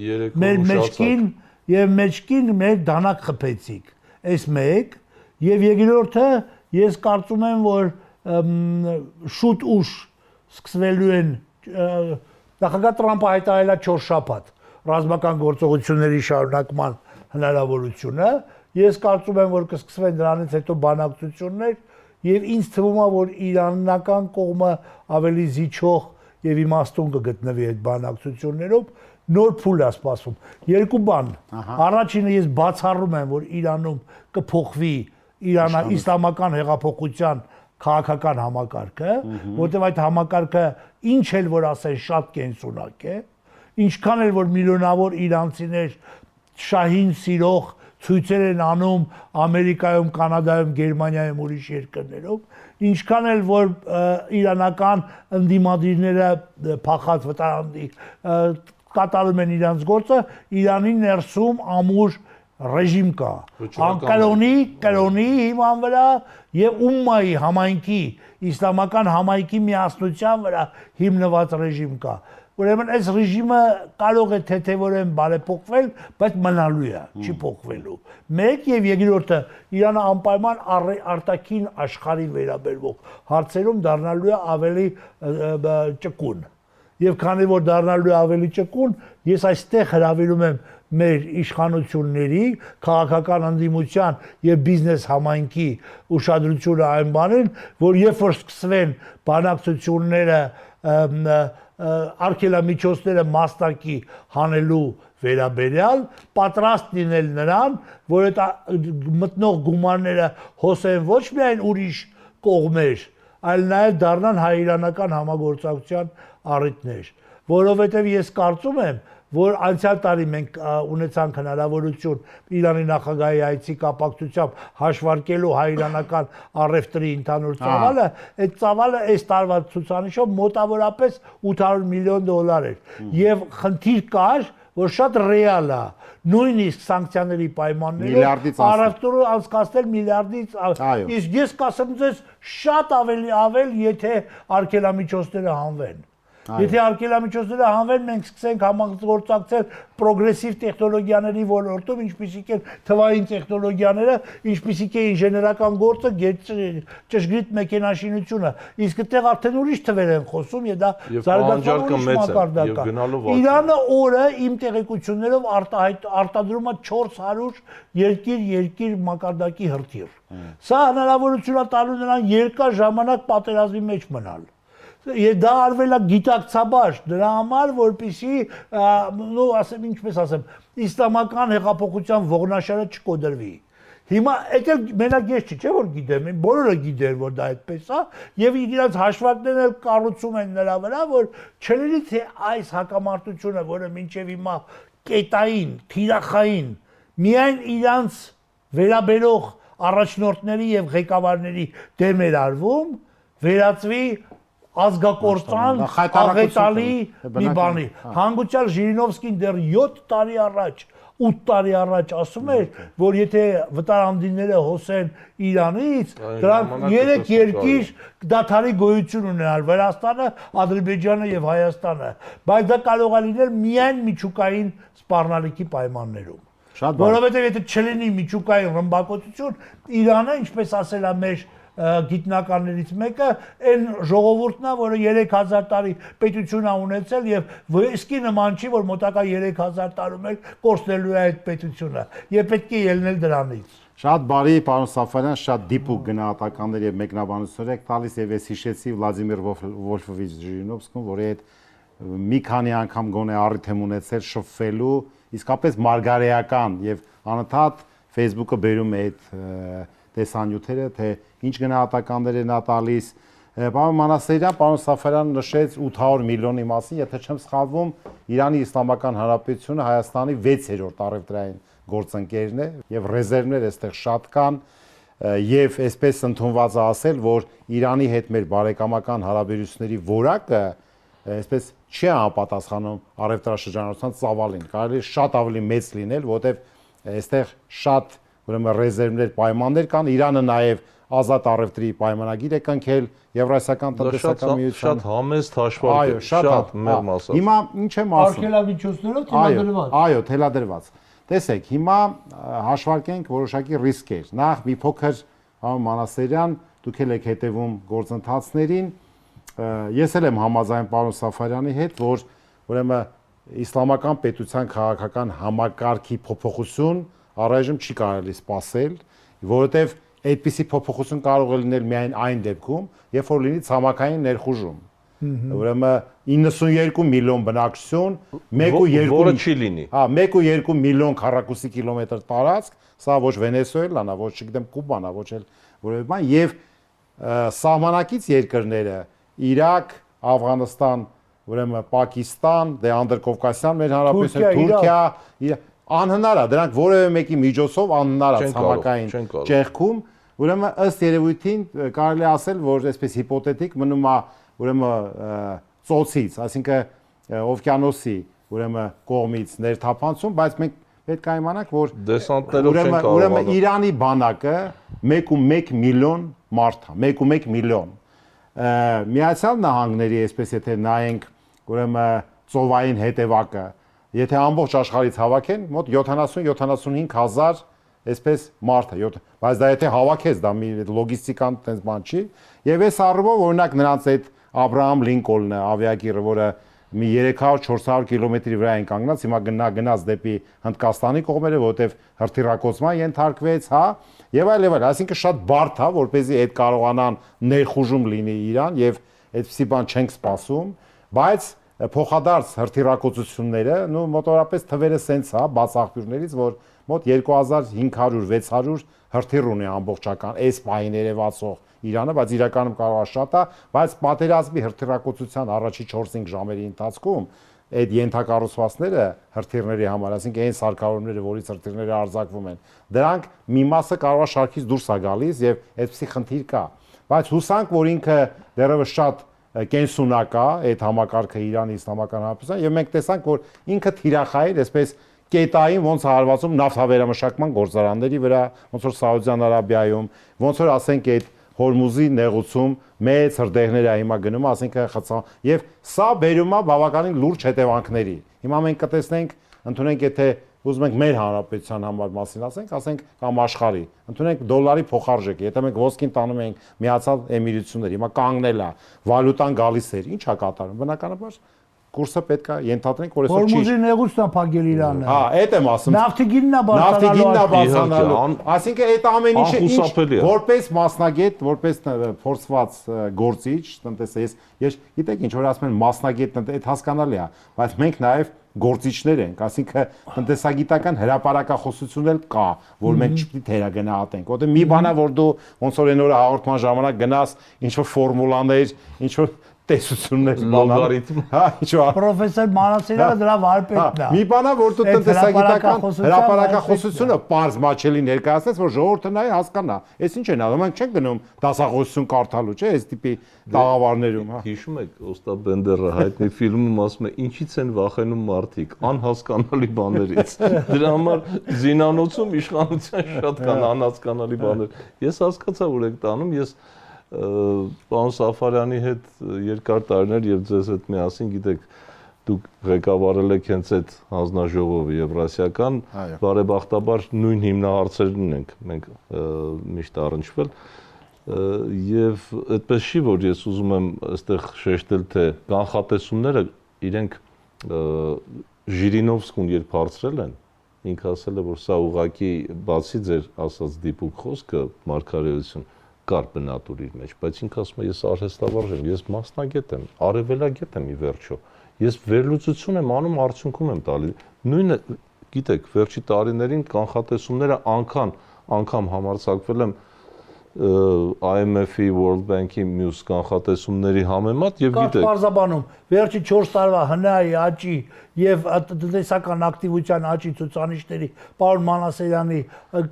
Մեր մեջքին մեր դանակ խփեցիք։ Այս մեկ, եւ երկրորդը ես կարծում եմ, որ շուտ ուշ սկսվելու են նախագահ Տրամպը հայտարարել է 4 շաբաթ ռազմական գործողությունների շարունակման հնարավորությունը։ Ես կարծում եմ, որ կսկսվեն դրանից հետո բանակցություններ եւ ինձ թվում է, որ իրանական կողմը ավելի զիջող եւ իմաստուն կգտնվի այդ բանակցություններով, նոր փուլ է սպասվում։ Երկու բան։ Առաջինը ես բացառում եմ, որ Իրանում կփոխվի իսլամական հեղափոխության քաղաքական համակարգը, որտեղ այդ համակարգը ինչ էլ որ ասեն շատ կենսունակ է, ինչքան էլ որ միլիոնավոր իրանցիներ շահին սիրող ցույցեր են անում Ամերիկայում, Կանադայում, Գերմանիայում, ուրիշ երկրներում, ինչքան էլ որ իրանական ընդդիմադիրները փախած վտարանդի կատարում են իրանց գործը, Իրանի ներսում ամուր ռեժիմ կա, կրոնի հիման վրա եւ ումմայի համայնքի, իսլամական համայնքի միասնության վրա հիմնված ռեժիմ կա։ Ուրեմն այս ռեժիմը կարող է թեթևորեն բարեփոխվել, բայց մնալու է, չի փոխվելու։ Մեկ եւ երկրորդը Իրանը անպայման արտաքին աշխարհի վերաբերվող հարցերում դառնալու է ավելի ճկուն։ Եվ քանի որ դառնալու է ավելի ճկուն, ես այստեղ հրավիրում եմ մեր իշխանությունների, քաղաքական ընդդիմության եւ բիզնես համայնքի ուշադրությունը այն բանին, որ երբ որ սկսվեն բանակցությունները արգելամիջոցները մասնակի հանելու վերաբերյալ, պատրաստ լինել նրան, որ այդ մտնող գումարները հոսեն ոչ միայն ուրիշ կողմեր, այլ նաև դառնան հայ-իրանական համագործակցության առիթներ, որովհետև ես կարծում եմ, որ անցյալ տարի մենք ունեցանք հնարավորություն Իրանի նախագահի այցի կապակցությամբ հաշվարկելու հայ-իրանական առևտրի ընդհանուր ծավալը, այդ ծավալը այս տարվա ցուցանիշով մոտավորապես $800 միլիոն էր, եւ խնդիր կար, որ շատ ռեալ է, նույնիսկ սանկցիաների պայմաններով առևտուրը անցկացնել միլիարդից, իսկ ես կասեմ ձեզ շատ ավելի, եթե արգելամիջոցները հանվեն։ Եթե արգելամիջոցները հանվեն, մենք սկսենք համագործակցել պրոգրեսիվ տեխնոլոգիաների ոլորտում, ինչպիսիք են թվային տեխնոլոգիաները, ինչպիսիք է ինժեներական գործը, ճշգրիտ մեքենաշինությունը, իսկ այդտեղ արդեն ուրիշ թվեր են խոսում, եւ դա զարգացման ուրիշ մակարդակ է։ Իրանը օրը իմ տեղեկություններով արտադրում է 400 երկիր մակարդակի հրթիռ։ Սա հնարավորություն է տալու նրան երկար ժամանակ պատերազմի մեջ մնալ։ Եվ դա արվել է գիտակցաբար դրա համար, որպեսզի, ասեմ, ինչպես ասեմ, իսլամական հեղափոխության ողնաշարը չկոդրվի։ Հիմա դա մենակ ես չէ, որ գիտեմ, բոլորը գիտեն, որ դա այդպես է, եւ իրենց հաշվարկներն էլ կառուցում են նրա վրա, որ չլինի թե այս հակամարտությունը, որը մինչեւ հիմա կետային, թիրախային, միայն իրանց վերաբերող առաջնորդների եւ ղեկավարների դեմ էր արվում, վերածվի ազգակործան, աղետալի մի բանի։ Հանգուցյալ Ժիրինովսկին դեռ 7 տարի առաջ, 8 տարի առաջ ասում էր, որ եթե վտարանդիները հոսեն Իրանից, դրանք 3 երկիր դադարի գոյություն ունենալ՝ Վրաստանը, Ադրբեջանը եւ Հայաստանը, բայց դա կարող է լինել միայն միջուկային սպառնալիքի պայմաններում։ Որովհետեւ եթե չլինի միջուկային ռմբակոծություն, Իրանը, ինչպես ասել է մեր գիտնականներից մեկը, այն ժողովուրդն է, որը 3000 տարի պետություն է ունեցել եւ վեսկի նման չի, որ մոտակա 3000 տարում էլ կորցնելու է այդ պետությունը եւ պետք է ելնել դրանից։ Շատ բարի, պարոն Սաֆարյան, շատ դիպուկ գնահատականներ եւ մեկնաբանություններ եք տալիս եւ ես հիշեցի Վլադիմիր Վոլֆովիչ Ժիրինովսկուն, որի հետ մի քանի անգամ գոնե առիթ եմ ունեցել շփվելու, իսկապես մարգարեական եւ անընդհատ Facebook-ը բերում է այդ տեսանյութերը, թե ինչ գնահատականներ են տալիս։ Պարոն Մանասերյան, պարոն Սաֆարյան նշեց 800 միլիոնի մասին, եթե չեմ սխալվում, Իրանի Իսլամական Հանրապետությունը Հայաստանի 6-րդ առևտրային գործընկերն է եւ ռեզերվներ այստեղ շատ կան եւ այսպես ընդունված է ասել, որ Իրանի հետ մեր բարեկամական հարաբերությունների որակը այսպես չի անպատասխանում առևտրաշրջանառության ծավալին, կարելի է շատ ավելի մեծ լինել, որովհետեւ այստեղ շատ ուրեմն ռեզերվներ, պայմաններ կան, Իրանը նաև ազատ առևտրի պայմանագիր է կնքել Եվրասիական տնտեսական միության։ Շատ համեստ հաշվարկ է, շատ մեղմ ասած։ Հիմա ինչ եմ ասում։ Արգելամիջոցներով թելադրված։ Այո, թելադրված։ Տեսեք, հիմա հաշվարկենք որոշակի ռիսկեր։ Նախ մի փոքր, պարոն Մանասերյան, դուք եք հետևում գործընթացներին։ Ես էլ եմ համաձայն պարոն Սաֆարյանի հետ, որ ուրեմն իսլամական պետության քաղաքական համակարգի փոփոխություն առայժմ չի կարելի սպասել, որովհետև այդպիսի փոփոխություն կարող է լինել միայն այն դեպքում, երբ որ լինի ցամաքային ներխուժում։ Ուրեմն 92 միլիոն բնակչություն, 1.2 որը չի լինի։ 1.2 միլիոն քառակուսի կիլոմետր տարածք, սա ոչ Վենեսուելան է, ոչ չգիտեմ Կուբան է, ոչ էլ որևէ բան, եւ սահմանակից երկրները Իրաք, Աֆղանստան, ուրեմն Պակիստան, դե Անդրկովկասյան մեր հանրապետությունը, Թուրքիա, անհնար է, դրանք որևէ մեկի միջոցով անհնար է ցամաքային ճեղքում, ուրեմն ըստ երևույթին կարելի է ասել, որ այսպես հիպոթետիկ մնում է ուրեմն ծոցից, այսինքն օվկիանոսի ուրեմն կողմից ներթափանցում, բայց մենք պետք է իմանանք, որ դեսանտներով չեն կարող։ Ուրեմն Իրանի բանակը 1.1 միլիոն մարդ է, 1.1 միլիոն։ Միացյալ Նահանգների, այսպես եթե նայենք, ուրեմն ծովային հետևակը, եթե ամբողջ աշխարհից հավաքեն, մոտ 70-75 հազար այսպես մարդ է, բայց դա եթե հավաքես, դա մի լոգիստիկան տենց բան չի, եւ այս առումով օրինակ նրանց այդ Աբրահամ Լինկոլնը ավիակիրը, որը մի 300-400 կիլոմետրի վրա են կանգնած, հիմա գնաց դեպի Հնդկաստանի կողմերը, որտեղ հրթիռակոծման ենթարկվեց, հա, եւ այլ, այսինքն շատ բարդ է, որպեսզի այդ կարողանան ներխուժում լինի Իրան եւ այդպիսի բան չենք սպասում, բայց փոխադարձ հրթիռակոծությունները, մոտորապես թվերը սենց է, բաց աղբյուրներից, որ մոտ 2500-600 հրթիռ ունի ամբողջական այս պահին երևացող Իրանը, բայց իրականում կարող է շատ է, բայց պատերազմի հրթիռակոծության առաջի 4-5 ժամերի ընթացքում այդ ենթակառուցվածքները հրթիռների համար, այսինքն այն սարքավորումները, որից հրթիռները արձակվում են, դրանք մի մասը կարող է շարքից դուրս է գալիս եւ այդպիսի խնդիր կա, բայց հուսանք, որ ինքը դեռևս շատ կենսունակա այդ համակարգը Իրանի Իսլամական Հանրապետության եւ մենք տեսանք, որ ինքը թիրախայր, այսպես կետային ոնց է հարվածում նավթավերամշակման գործարանների վրա, ոնց որ Սաուդյան Արաբիայում, ոնց որ ասենք այդ Հորմուզի նեղուցում մեծ հրդեհներ է հիմա գնում, ասինքն խցա եւ սա բերում է բավականին լուրջ հետևանքների։ Հիմա մենք կտեսնենք, ընդունենք եթե ուզում ենք մեր հանրապետության համար մասին ասենք կամ աշխարհի, ընդունենք դոլարի փոխարժեքը, եթե մենք ոսկին տանում ենք Միացյալ Էմիրություններ, հիմա կանգնել է, վալյուտան գալիս էր, ի՞նչ է կատարում։ Բնականաբար կուրսը պետք է ենթադրենք, որ այսօր չի։ Հորմուզի նեղուցն է փակել Իրանը։ Հա, այդ եմ ասում։ Նավթիգինն է բարձրանալու։ Այսինքն այդ ամեն ինչը ինչ որպես մասնագետ, որպես փորձված գործիչ, տնտեսական, ես գիտեք ինչ որ ասում են մասնագետ, այդ հասկանալի է, բայց մենք նաև գործիչներ ենք, ասինքն տնտեսագիտական հրապարակախոսություն էլ կա, որ մենք չպետք է թերագնահատենք։ Որտեղ մի բան է, որ դու ոնց որ այն օրը հաղորդման ժամանակ գնաս ինչ որ ֆորմուլաներ, ինչ որ տեսություններ լոգարիթմ, հա, ինչ որ պրոֆեսոր Մանասիրյանը դրա վարպետն է։ Մի բան է, որ դու տնտեսագիտական հրապարակախոսությունը པարզ մաչելի ներկայացնես, որ ժողովուրդը նայ հասկանա։ Այս ինչ են անում, մենք չենք գնում դասախոսություն կարդալու, չէ՞, այս տիպի տաղավարներում, հա։ Հիշում եք Օստապ Բենդերը հայտնի ֆիլմում ասում է ինչից են վախենում մարդիկ, անհասկանալի բաներից։ Դրա համար զինանոցում իշխանության շատ կան անհասկանալի բաներ։ Ես հասկացա, որ եք տանում, ես պարոն Սաֆարյանի հետ երկար տարիներ եւ ձեզ հետ միասին, գիտեք, դուք ղեկավարել եք հենց այդ հանձնաժողովը եվրասիական, բարեբախտաբար նույն հիմնահարցերն ենք մենք միշտ առնչվել եւ այդպես չի, որ ես ուզում եմ այստեղ շեշտել, թե կանխատեսումները իրենք Ժիրինովսկուն երբ հարցրել են, ինքը ասել է, որ սա ուղղակի բացի ձեր ասած դիպուկ խոսքը մարգարեություն կար բնատուր իր մեջ, բայց ինքը ասում է ես արհեստավարժ եմ, ես մասնագետ եմ, արևելագետ եմ ի վերջո։ Ես վերլուծություն եմ անում, արդյունքում եմ տալի։ Նույնը, գիտեք, վերջի տարիներին կանխատեսումները անգամ համարձակվել եմ IMF-ի, World Bank-ի մյուս կանխատեսումների համեմատ եւ գիտեք, Պարզաբանում վերջի 4 տարվա հնայի աճի եւ տնտեսական ակտիվության աճի ցուցանիշների պարոն Մանասերյանի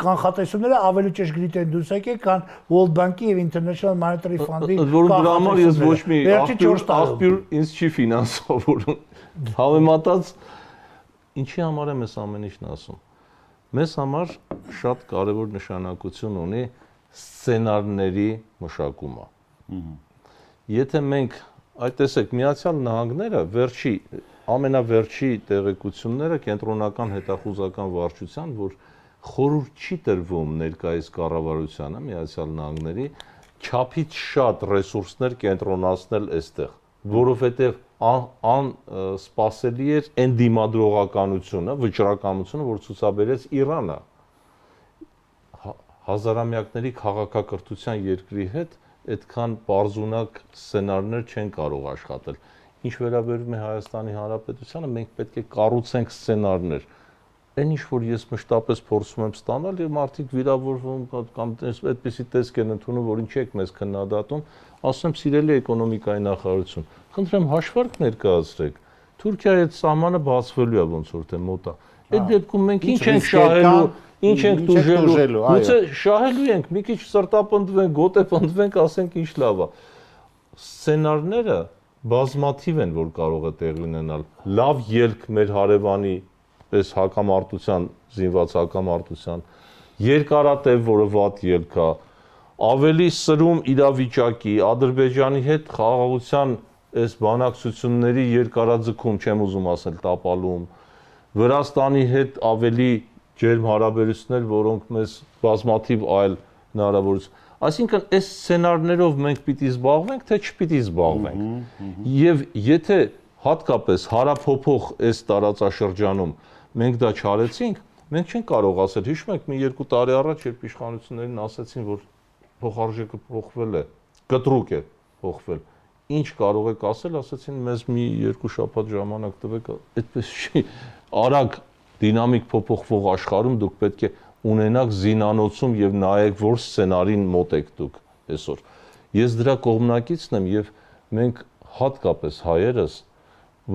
կանխատեսումները ավելի ճշգրիտ են դուրս եկել, քան World Bank-ի եւ International Monetary Fund-ի որոնք դրա համար ես ոչ մի աղբյուր ինձ չի ֆինանսավորում։ Համեմատած ինչի համար եմ այս ամեն ինչն ասում։ Մեզ համար շատ կարեւոր նշանակություն ունի սցենարների մշակումը։ Եթե մենք, այդ տեսեք, Միացյալ Նահանգները ամենավերջի տեղեկությունները կենտրոնական հետախուզական վարչության, որ խորհուրդ չի տրվում ներկայիս կառավարությանը Միացյալ Նահանգների չափից շատ ռեսուրսներ կենտրոնացնել այստեղ, որովհետև սպասելի էր այն դիմադրողականությունը, վճռականությունը, որ ցուցաբերեց Իրանը հազարամյակների քաղաքակրթության երկրի հետ այդքան բարձունակ սցենարներ չեն կարող աշխատել։ Ինչ վերաբերում է Հայաստանի Հանրապետությանը, մենք պետք է կառուցենք սցենարներ։ Այն ինչ որ ես մշտապես փորձում եմ ստանալ, եւ մարդիկ վիրավորվում կամ այդպիսի տեսք են ընդունում, որ ինչ եք մեզ քննադատում, ասում եմ սիրելի էկոնոմիկայի նախարարություն, խնդրեմ հաշվարկ ներկայացրեք։ Թուրքիայի հետ սահմանը բացվելու է ոնց որ թե մոտ է։ Այդ դեպքում մենք ինչ ենք շահելու, ինչ ենք դուժելու, գուցե շահելու ենք, մի քիչ սրտապնդվենք, գոտեպնդվենք, ասենք ինչ լավ է։ Սցենարները բազմաթիվ են, որ կարող է տեղի ունենալ։ Լավ ելք մեր հարևանի պես հակամարտության, զինված հակամարտության, երկարատև, որը վատ ելք է, ավելի սրում իրավիճակի, Ադրբեջանի հետ խաղաղության այս բանակցությունների երկարաձգում, չեմ ուզում ասել տապալում, Վրաստանի հետ ավելի ջերմ հարաբերություններ, որոնք մեզ բազմաթիվ այլ հնարավորություն։ Այսինքն այս սցենարներով մենք պիտի զբաղվենք, թե չպիտի զբաղվենք։ Եվ եթե հատկապես հարափոփող այս տարածաշրջանում մենք դա չարեցինք, մենք չենք կարող ասել, հիշում եք մի 2 տարի առաջ, երբ իշխանություններին ասացին, որ փոխարժեքը փոխվել է, կտրուկ է փոխվել։ Ինչ կարող եք ասել, ասացին մեզ մի 2 շաբաթ ժամանակ տվեք, այդպես չի։ Արագ դինամիկ փոփոխվող աշխարհում դուք պետք է ունենաք զինանոցում եւ նայեք որ սցենարին մոտ եք դուք այսօր։ Ես դրա կողմնակիցն եմ եւ մենք հատկապես հայերս,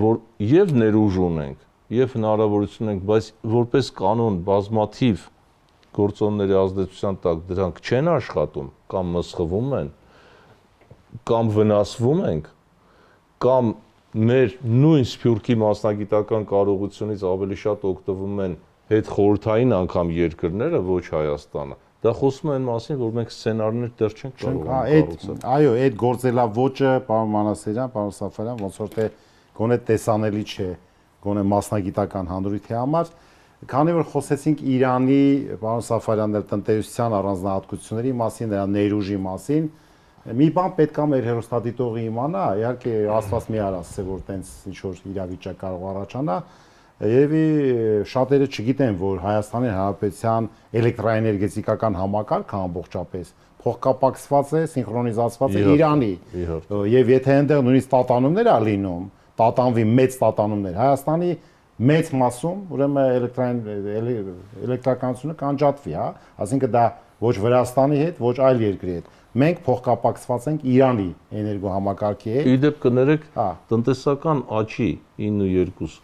որ եւ ներուժ ունենք, եւ հնարավորություն ենք, բայց որպես կանոն բազմաթիվ գործոնների ազդեցության տակ դրանք չեն աշխատում կամ մսխվում են, կամ վնասվում ենք, կամ մեր նույն սփյուռքի մասնագիտական կարողությունից ավելի շատ օգտվում են հետ խորհրդային անգամ երկրները, ոչ Հայաստանը, Դա խոսում է այն մասին, որ մենք սցենարներ դեռ չենք կարող կառուցել։ Այո, այդ գործելավոճը, պարոն Մանասերյան, պարոն Սաֆարյան, ոնց որ թե գոնե տեսանելի չէ, գոնե մասնագիտական հանդրույթի համար, քանի որ խոսեցինք Իրանի, պարոն Սաֆարյանն էլ տնտեսության առանձնահատկությունների մասին, նրա ներուժի մասին, մի բան պետք է մեր հերոստատիտողը իմանա, իհարկե Աստված մի արասցե, որ տենց ինչ որ իրավիճակ կարող առաջանա, երևի շատերը չգիտեն, որ Հայաստանի Հանրապետության էլեկտրաէներգետիկական համակարգը ամբողջապես փոխկապակցված է, սինխրոնիզացված է Իրանի։ Եվ եթե այնտեղ նույնիսկ տատանումներ ա լինում, տատանվի մեծ տատանումներ, Հայաստանի մեծ մասում, ուրեմն էլեկտրականությունը կանջատվի, հա, այսինքն դա ոչ Վրաստանի հետ, ոչ այլ երկրի հետ։ Մենք փոխկապակցված ենք Իրանի էներգոհամակարգի հետ։ Իդեպ կներեք, տնտեսական աճի 9.2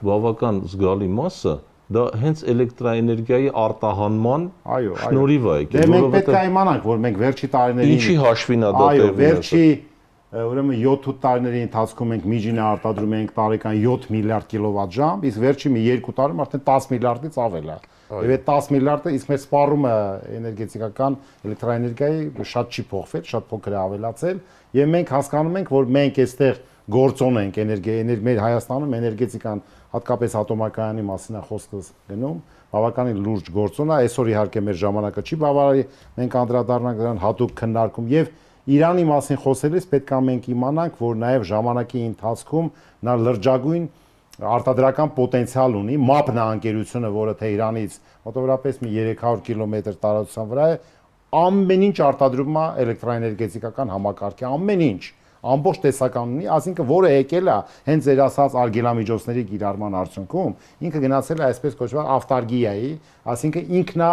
բավական զգալի մասը դա հենց էլեկտրաէներգիայի արտահանման շնորհիվ է եկել, որովհետեւ մենք պետք է իմանանք, որ մենք վերջի տարիներին ինչի հաշվին է դա տեղի վերջի ուրեմն 7-8 տարիների ընթացքում մենք միջինը արտադրում ենք տարեկան 7 միլիարդ կիլովատժամ, իսկ վերջի մի 2 տարում արդեն 10 միլիարդից ավել է։ Եվ այդ 10 միլիարդը իսկ մեր սպառումը էներգետիկական էլեկտրաէներգիայի շատ չի փոխվել, շատ փոքր է ավելացել, եւ մենք հասկանում ենք, որ մենք այստեղ գործոն ենք մեր Հայաստանում էներգետիկան, հատկապես ատոմակայանի մասին է խոսքս գնում, բավականին լուրջ գործոն է, այսօր իհարկե մեր ժամանակը չի բավարարի, մենք անդրադառնանք դրան հատուկ քննարկում եւ Իրանի մասին խոսելիս պետք է մենք իմանանք, որ նաեւ ժամանակի ընթացքում նա լրջագույն արտադրական պոտենցիալ ունի, MAPNA ընկերությունը, որը Թեհրանից մոտավորապես մի 300 կիլոմետր տարածության վրա է, ամեն ինչ արտադրում է էլեկտրաէներգետիկական համակարգի, ամեն ինչ, ամբողջ տեսական ունի, ասինքն որը եկել է հենց ձեր ասած արգելամիջոցների կիրառման արդյունքում, ինքը գնացել է այսպես կոչված ավտարգիայի, ասինքն ինքն է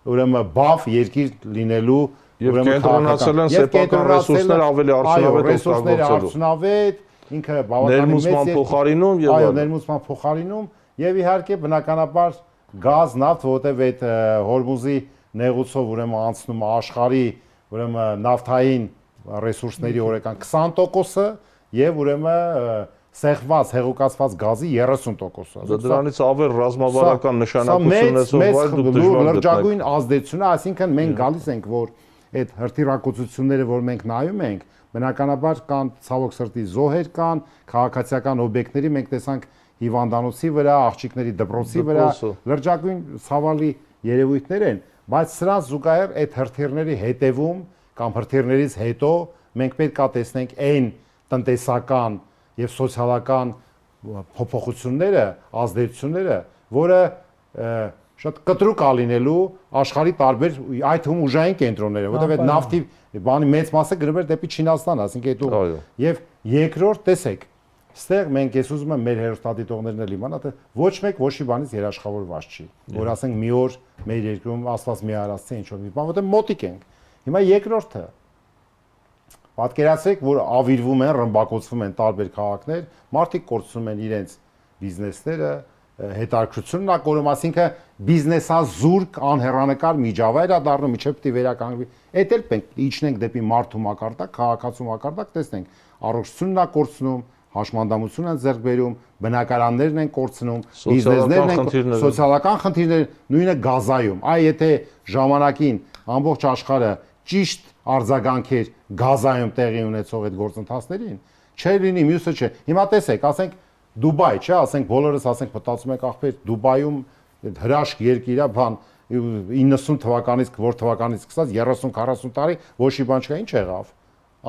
ուրեմն բաֆ երկիր լինելու եւ կենտրոնացել են սեփական ռեսուրսներ ավելի արդյունավետ ինքը բավականին ներմուծման փոխարինում եւ այո, ներմուծման փոխարինում եւ իհարկե բնականաբար գազ, նավթ, որտեւ այդ Հորմուզի նեղուցով ուրեմն անցնում է աշխարհի ուրեմն նավթային ռեսուրսների օրական 20%-ը եւ ուրեմն սեղված, հեղուկացված գազի 30%-ը։ Դա դրանից ավել ռազմավարական նշանակություն ունեցող այլ դուք դժվար լրջագույն ազդեցություն է, այսինքն մենք գալիս ենք, որ այդ հրթիռակոծությունները, որ մենք նայում ենք, բնականաբար կան ցավոք սրտի զոհեր կան, քաղաքացիական օբյեկտների մենք տեսանք հիվանդանոցի վրա, աղջիկների դպրոցի վրա, լրջագույն ցավալի երևույթներ են, բայց սրանց զուգահեռ այդ հրթիռների հետևում կամ հրթիռներից հետո մենք պետք է տեսնենք այն տնտեսական եւ սոցիալական փոփոխությունները, ազդեցությունները, որը շատ կտրուկ է լինելու աշխարհի տարբեր այդ թվում ուժային կենտրոնները, որտեղ այդ նավթի բանի մեծ մասը գնում էր դեպի Չինաստան, ասինքն այդ եւ երկրորդ տեսեք, ստեղ մենք ես ուզում եմ մեր հերոստատիտողներն էլ իմանա, թե ոչ մեկ ոչի բանից երաշխավորված չի, որ ասենք մի օր մեր երկրում Աստված մի արածի ինչ որ մի բան, որտեղ մոտիկ ենք։ Հիմա երկրորդը պատկերացրեք, որ ավիրվում են, ռմբակոծվում են տարբեր քաղաքներ, մարդիկ կորցնում են իրենց բիզնեսները, հետաքրքրությունն է կորում, ասինքն բիզնեսազուրկ անհեռանկար միջավայր է դառնում, միջև պիտի վերականգնվի։ Էդ էլ պետք իջնենք դեպի մարդու մակարդակ, քաղաքացու մակարդակ, տեսնենք, առողջությունն է կորցնում, հաշմանդամությունն են ձեռք բերում, բնակարաններն են կորցնում, բիզնեսներն են, սոցիալական խնդիրներ, նույնը գազայում։ Այ եթե ժամանակին ամբողջ աշխարհը ճիշտ արձագանքեր գազայում տեղի ունեցող այդ գործընթացներին, չէ լինի, մյուսը չէ։ Հիմա տեսեք, ասենք Դուբայ, չէ, ասենք բոլորս ասենք մտածում ենք ախպեր Դուբայում հրաշք երկիր է, բան 90 թվականից, որ թվականից սկսած 30-40 տարի ոչի բան չկա, ինչ եղավ։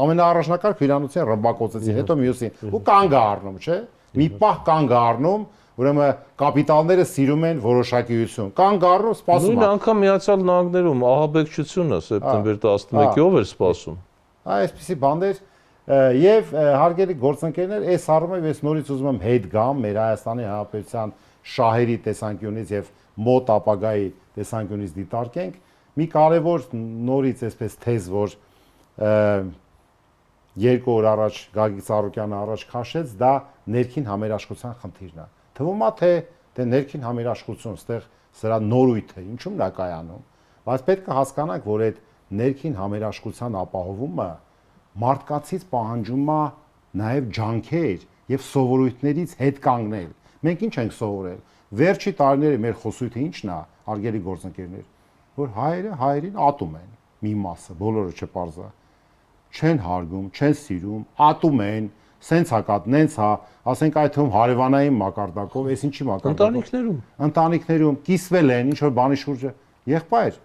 Ամենաառաջնակարգ հյուրանոցին ռմբակոծեցին, հետո մյուսին ու կանգ է առնում, չէ։ Մի պահ կանգ է առնում, ուրեմն կապիտալները սիրում են որոշակիություն։ Կանգ առնում, սպասում են։ Նույն անգամ Միացյալ Նահանգներում ահաբեկչությունը սեպտեմբեր 11-ով էր սպասում։ Այսպեսի բաներ եւ հարգելի գործընկերներ, այս առումով ես նորից ուզում եմ հետ գամ մեր Հայաստանի Հանրապետության շահերի տեսանկյունից եւ մոտ ապագայի տեսանկյունից դիտարկենք մի կարևոր նորից այսպես թեզ, որ 2 օր առաջ Գագիկ Ծառուկյանը առաջ քաշեց, դա ներքին համերաշխության խնդիրն է։ Թվում է թե ներքին համերաշխություն, այստեղ սրա նորույթը ինչու՞մն է կայանում, բայց պետք է հասկանանք, որ այդ ներքին համերաշխության ապահովումը մարդկացից պահանջում է նաև ջանքեր եւ սովորույթներից հետ կանգնել։ Մենք ինչ ենք սովորել։ Վերջի տարիների մեր խոսույթը ի՞նչն է, արգելի գործընկերներ։ որ հայերին ատում են, մի մասը, բոլորը չպարզա։ Չեն հարգում, չեն սիրում, ատում են, սենց հակատ, նենց հա, ասենք այդ թվում հարևանային մակարդակով, այս ինչի մակարդակով։ Ընտանիքներում կիսվել են, ինչ որ բանի շուրջը, եղբայր,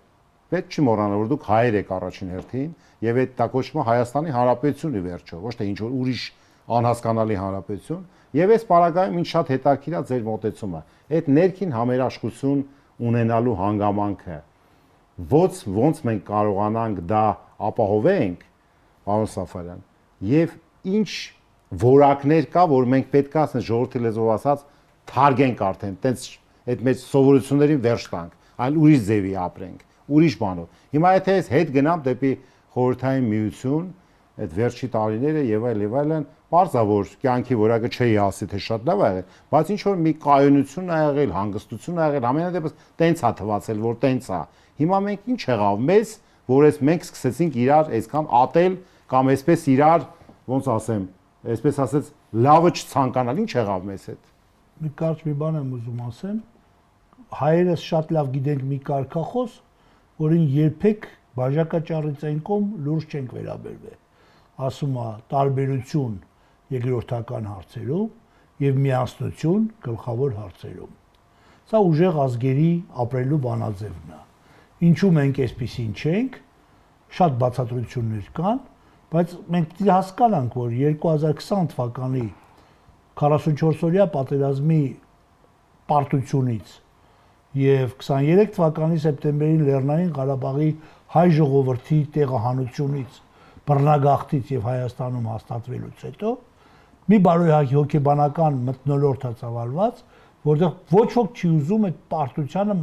պետք չի մոռանալ, որ դուք հայեր եք առաջին հերթին, եւ այդ դա կոչվում է Հայաստանի Հանրապետությունի վերջո, ոչ թե ինչ որ ուրիշ անհասկանալի հանրապետություն, եւ այս պարագայում ինչ շատ հետաքրքիր է ձեր մոտեցումը։ Այդ ներքին համերաշխություն ունենալու հանգամանքը ոնց մենք կարողանանք դա ապահովենք, պարոն Սաֆարյան, եւ ինչ որակներ կա, որ մենք պետք է ասենք ժողովրդի լեզվով ասած թարգենք արդեն, տենց այդ մեր սովորություններին վերջ տանք, այլ ուրիշ ձևի ապրենք, ուրիշ բանով։ Հիմա եթե ես հետ գնամ դեպի խորհրդային միություն, այդ վերջի տարիները եւ այլն, բարձա որ կյանքի որակը չի ասի թե շատ լավ ա եղել, բայց ինչ որ մի կայունություն ա եղել, հանգստություն ա եղել, ամենադեպս տենց ա թվացել, որ տենց ա։ Հիմա մենք ինչ եղավ մեզ, որ մենք սկսեցինք իրար այսքան ատել կամ այսպես իրար, ոնց ասեմ, այսպես ասած, լավը չցանկանալ, ինչ եղավ մեզ հետ։ Մի կարճ մի բան եմ ուզում ասեմ, հայերս շատ լավ գիտենք մի կարգախոս, որին երբեք բաժակաճառից կողմ լուրջ չենք վերաբերվել։ Ասում է տարբերություն երկրորդական հարցերում եւ միասնություն գլխավոր հարցերում։ Սա ուժեղ ազգերի ապրելու բանաձևն է։ Ինչու մենք այսպեսին չենք, շատ բացատրություններ կան, բայց մենք պետք է հասկանանք, որ 2020 թվականի 44-օրյա պատերազմի պարտությունից եւ 23 թվականի սեպտեմբերին Լեռնային Ղարաբաղի հայ ժողովրդի տեղահանությունից, բռնագաղթից եւ Հայաստանում հաստատվելուց հետո մի բարոյահոգ հոգեբանական մթնոլորտ է ծավալված, որտեղ ոչ ոք չի ուզում այդ պարտությանը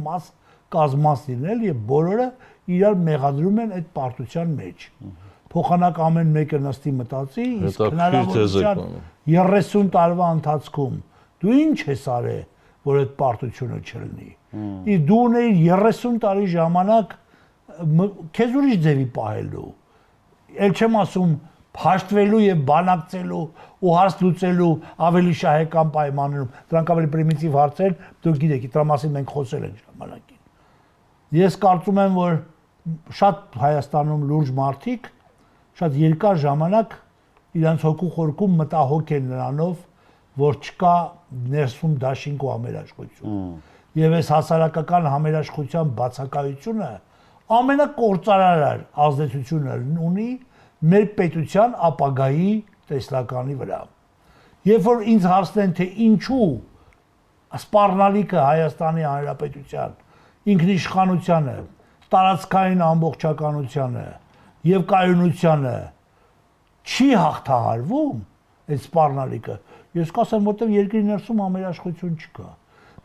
կազմած լինել եւ բոլորը իրար մեղադրում են այդ պարտության մեջ։ Փոխանակ ամեն մեկը նստի մտածի, իսկ հնարավորության 30 տարվա ընթացքում դու ինչ ես արել, որ այդ պարտությունը չլինի։ Իսկ դու ունեիր 30 տարի ժամանակ քեզ ուրիշ ձևի պահելու։ Էլ չեմ ասում փաշտվելու եւ բանակցելու ու հարց լուծելու ավելի շահեկան պայմաններում։ Դրանք ավելի պրիմիտիվ հարցեր, դուք գիտեք, դրա մասին մենք խոսել ենք ժամանակին։ Ես կարծում եմ, որ շատ Հայաստանում լուրջ մարդիկ շատ երկար ժամանակ իրանց հոգու խորքում մտահոգ են նրանով, որ չկա ներսում դաշինք ու համերաշխություն։ Եվ այս հասարակական համերաշխության բացակայությունը ամենակործանար ազդեցությունը ունի մեր պետության ապագայի տեսլականի վրա։ Երբ որ ինձ հարցնեն, թե ինչու սպառնալիքը Հայաստանի Հանրապետության ինքնիշխանությանը, տարածքային ամբողջականությանը եւ կայունությանը չի հաղթահարվում այդ սպառնալիքը, ես կասեմ, որտեղ երկրի ներսում համերաշխություն չկա։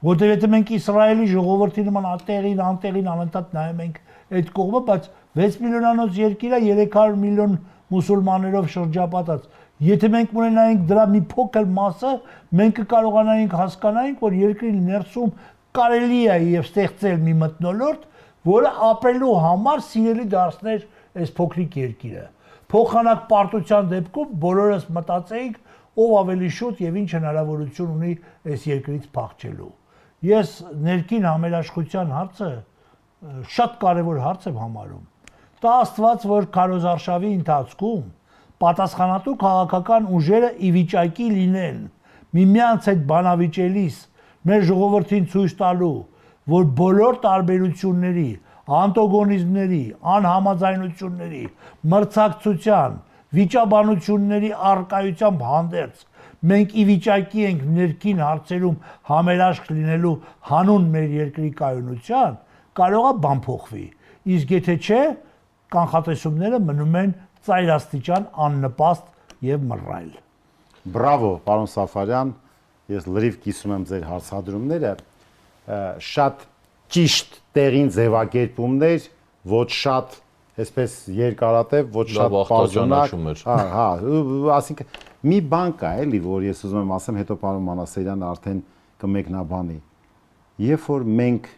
Որտեղ եթե մենք Իսրայելի ժողովրդի նման անտեղին անընդհատ նայում ենք այդ կողմը, բայց 6 միլիոնանոց երկիր է 300 միլիոն մուսուլմաններով շրջապատած։ Եթե մենք ունենայինք դրա մի փոքր մասը, մենք կկարողանայինք հասկանալ, որ երկրի ներսում կարելի է եւ ստեղծել մի մթնոլորտ, որը ապրելու համար սիրելի դարձներ այս փոքրիկ երկիրը։ Փոխանակ պարտության դեպքում բոլորս մտածեինք, ով ավելի շուտ եւ ինչ հնարավորություն ունի այս երկրից փախչելու։ Ես ներքին համերաշխության հարցը շատ կարևոր հարց եմ համարում։ Դա Աստված, որ քարոզարշավի ընթացքում պատասխանատու քաղաքական ուժերը ի վիճակի լինեն միմյանց հետ բանավիճելիս մեր ժողովրդին ցույց տալու, որ բոլոր տարբերությունների, անտագոնիզմների, անհամաձայնությունների, մրցակցության, վիճաբանությունների առկայությամբ հանդերձ մենք ի վիճակի ենք ներքին հարցերում համերաշխ լինելու հանուն մեր երկրի կայունության, կարող է բան փոխվի։ Իսկ եթե չէ, կանխատեսումները մնում են ծայրաստիճան աննպաստ եւ մռայլ։ Բրավո, պարոն Սաֆարյան, ես լրիվ կիսում եմ ձեր հարցադրումները, շատ ճիշտ տեղին ձևակերպումներ, ոչ շատ այսպես երկարատև, ոչ շատ պարզունակ, հա, ասինքն մի բան կա էլի, որ ես ուզում եմ ասեմ, հետո պարոն Մանասերյանը արդեն կմեկնաբանի։ Երբ որ մենք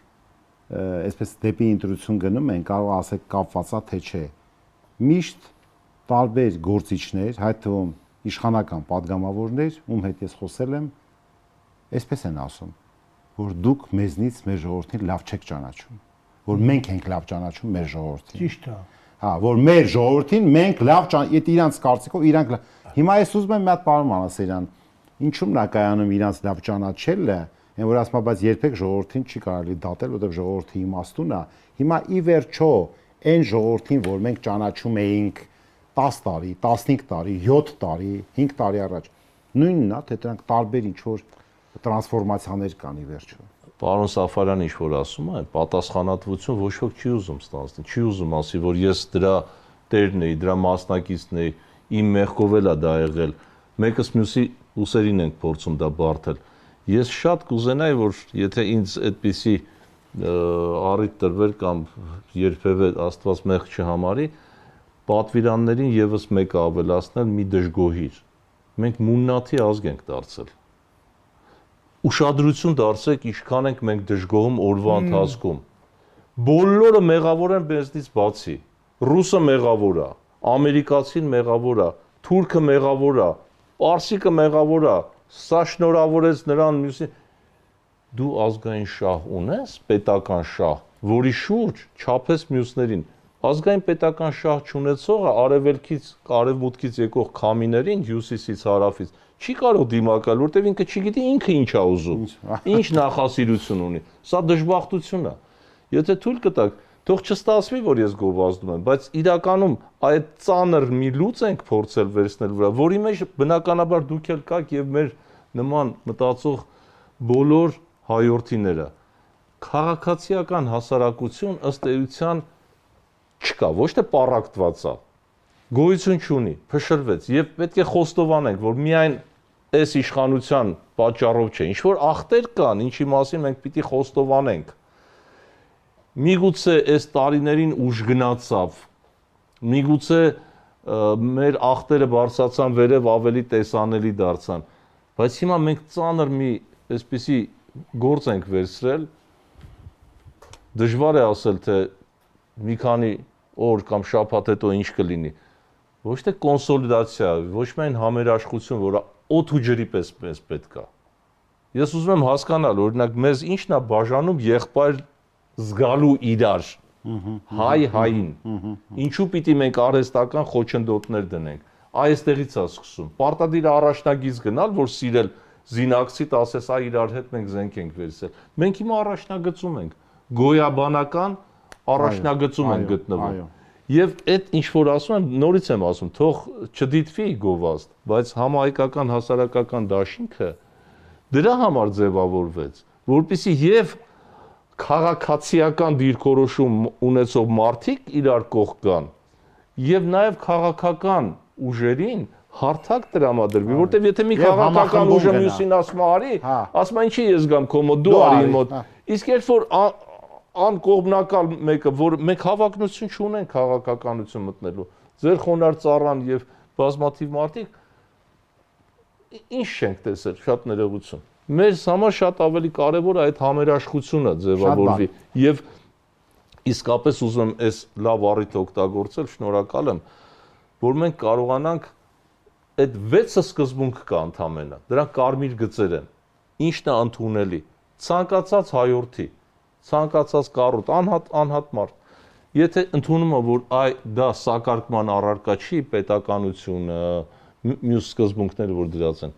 այսպես դեպի ինտրություն գնում ենք, կարող ասեք կապված է թե չէ։ Միշտ տարբեր գործիչներ, այդ թվում իշխանական падգամավորներ, ում հետ ես խոսել եմ, այսպես են ասում, որ դուք մեզնից մեր ժողովրդին լավ չեք ճանաչում, որ մենք ենք լավ ճանաչում մեր ժողովրդին։ Ճիշտ է։ Հա, որ մեր ժողովրդին մենք լավ այդ իրանց կարծիքով իրանք հիմա ես ուզում եմ մի հատ բառ ասել իրան։ Ինչու՞մն է կայանում իրանց լավ ճանաչելը, այն որ ասում բայց երբեք ժողովրդին չի կարելի դատել, որովհետև ժողովրդի իմաստուն է։ Հիմա ի վերջո այն ժողովրդին, որ մենք ճանաչում էինք 10 տարի, 15 տարի, 7 տարի, 5 տարի առաջ, նույնն է, թե դրանք տարբեր ինչ որ տրանսֆորմացիաներ կան ի վերջո։ Պարոն Սաֆարյանը ինչ որ ասում է, պատասխանատվություն ոչ ոք չի ուզում ստանձնել, չի ուզում ասի, որ ես դրա տերն էի, դրա մասնակիցն էի, իմ մեղքով էլ է դա եղել, մեկս մյուսի ուսերին ենք փորձում դա բարթել։ Ես շատ կուզենայի, որ եթե ինձ այդպիսի առիթ տրվեր կամ երբևէ Աստված մեղք չհամարի, պատվիրաններին եւս մեկը ավելացնել մի դժգոհիր։ Մենք մուննաթի ազգ ենք դարձել։ Ուշադրություն դարձրեք, ինչքան ենք մենք դժգոհում օրվա ընթացքում։ Բոլորը մեղավոր են մեզնից բացի։ Ռուսը մեղավոր է, ամերիկացին մեղավոր է, թուրքը մեղավոր է, պարսիկը մեղավոր է, սա շնորհավորեց նրան մյուսին։ Դու ազգային շահ ունես, պետական շահ, որի շուրջ չափես մյուսներին։ Ազգային պետական շահ չունեցողը արևելքից, արևմուտքից եկող քամիներին, հյուսիսից, հարավից չի կարող դիմակալ, որտեղ ինքը չգիտի ինքը ինչ է ուզում, ինչ նախասիրություն ունի։ Սա դժբախտություն է։ Եթե թույլ կտաք, թող չստացվի, որ ես գովազդում եմ, բայց իրականում այդ ծանր մի լուծ ենք փորձել վերցնել վրա, որի մեջ բնականաբար դուք էլ կաք եւ մեր նման մտածող բոլոր հայորդիները։ Քաղաքացիական հասարակություն ըստ էության չկա, ոչ թե պառակտված է, գոյություն չունի, փշրվեց եւ պետք է խոստովանենք, որ միայն այս իշխանության պատճառով չէ, ինչ որ ախտեր կան, ինչի մասին մենք պիտի խոստովանենք։ Միգուցե այս տարիներին ուժ գնացավ, միգուցե մեր ախտերը բարձրացան վերև ավելի տեսանելի դարձան, բայց հիմա մենք ծանր մի այսպիսի գործ ենք վերցրել, դժվար է ասել, թե մի քանի օր կամ շաբաթ հետո ինչ կլինի, ոչ թե կոնսոլիդացիա, ոչ միայն համերաշխություն, որ օդ ու ջրի պես մեզ պետք է։ Ես ուզում եմ հասկանալ, օրինակ մեզ ինչն է բաժանում եղբայր զգալու իրար, հայ հային, ինչու պիտի մենք արհեստական խոչընդոտներ դնենք, այստեղից է սկսում, պարտադիր առաջնագիծ գնալ, որ սիրել զինակցի ասես, այ իրար հետ մենք զենք ենք վերցել, մենք հիմա առաջնագծում ենք, գոյաբանական առաջնագծում են գտնվում։ Եվ այդ ինչ որ ասում եմ, նորից եմ ասում, թող չդիտվի գովազդ, բայց համահայկական հասարակական դաշինքը դրա համար ձևավորվեց, որպեսզի եւ քաղաքացիական դիրքորոշում ունեցող մարդիկ իրար կողք գան, եւ նաեւ քաղաքական ուժերին հարթակ տրամադրվի, որտեւ եթե մի քաղաքական ուժը մյուսին ասում արի, ասում ինչի ես գամ քո մոտ, դու արի մոտ, իսկ երբ որ անկողմնակալ մեկը, որ մենք հավակնություն չունենք քաղաքականություն մտնելու, ձեր խոնար ծառան եւ բազմաթիվ մարդիկ ինչ չենք տեսել, շատ ներողություն։ Մեր համար շատ ավելի կարևոր է այդ համերաշխությունը ձևավորվի եւ իսկապես ուզում եմ այս լավ առիթը օգտագործել, շնորհակալ եմ, որ մենք կարողանանք այդ 6 սկզբունք կա ընդամենը, դրանք կարմիր գծեր են, ինչն է ընդունելի, ցանկացած հայորդի, ցանկացած կառույց, անհատ մարդ, եթե ընդունում է, որ դա սակարկման առարկա չի, պետականությունը, մյուս սկզբունքները, որ դրած են,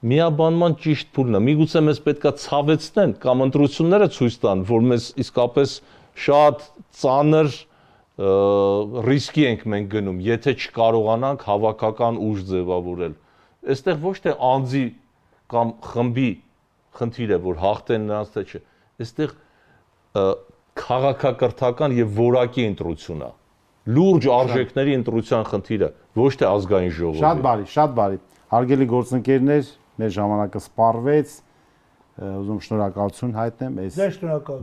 միաբանման ճիշտ փուլն է, միգուցե մեզ պետքա ցավեցնեն կամ ընտրությունները ցույց տան, որ մեզ իսկապես շատ ծանր ռիսկի ենք մենք գնում, եթե չկարողանանք հավաքական ուժ ձևավորել։ Այստեղ ոչ թե անձի կամ խմբի խնդիր է, որ հաղթեն նրանց թե չէ, այստեղ քաղաքակրթական եւ որակի ընտրություն է, լուրջ արժեքների ընտրության խնդիրը, ոչ թե ազգային ժողովի։ Շատ բարի, շատ բարի։ Հարգելի գործընկերներ, մեր ժամանակը սպառվեց, ուզում շնորհակալություն հայտնեմ այս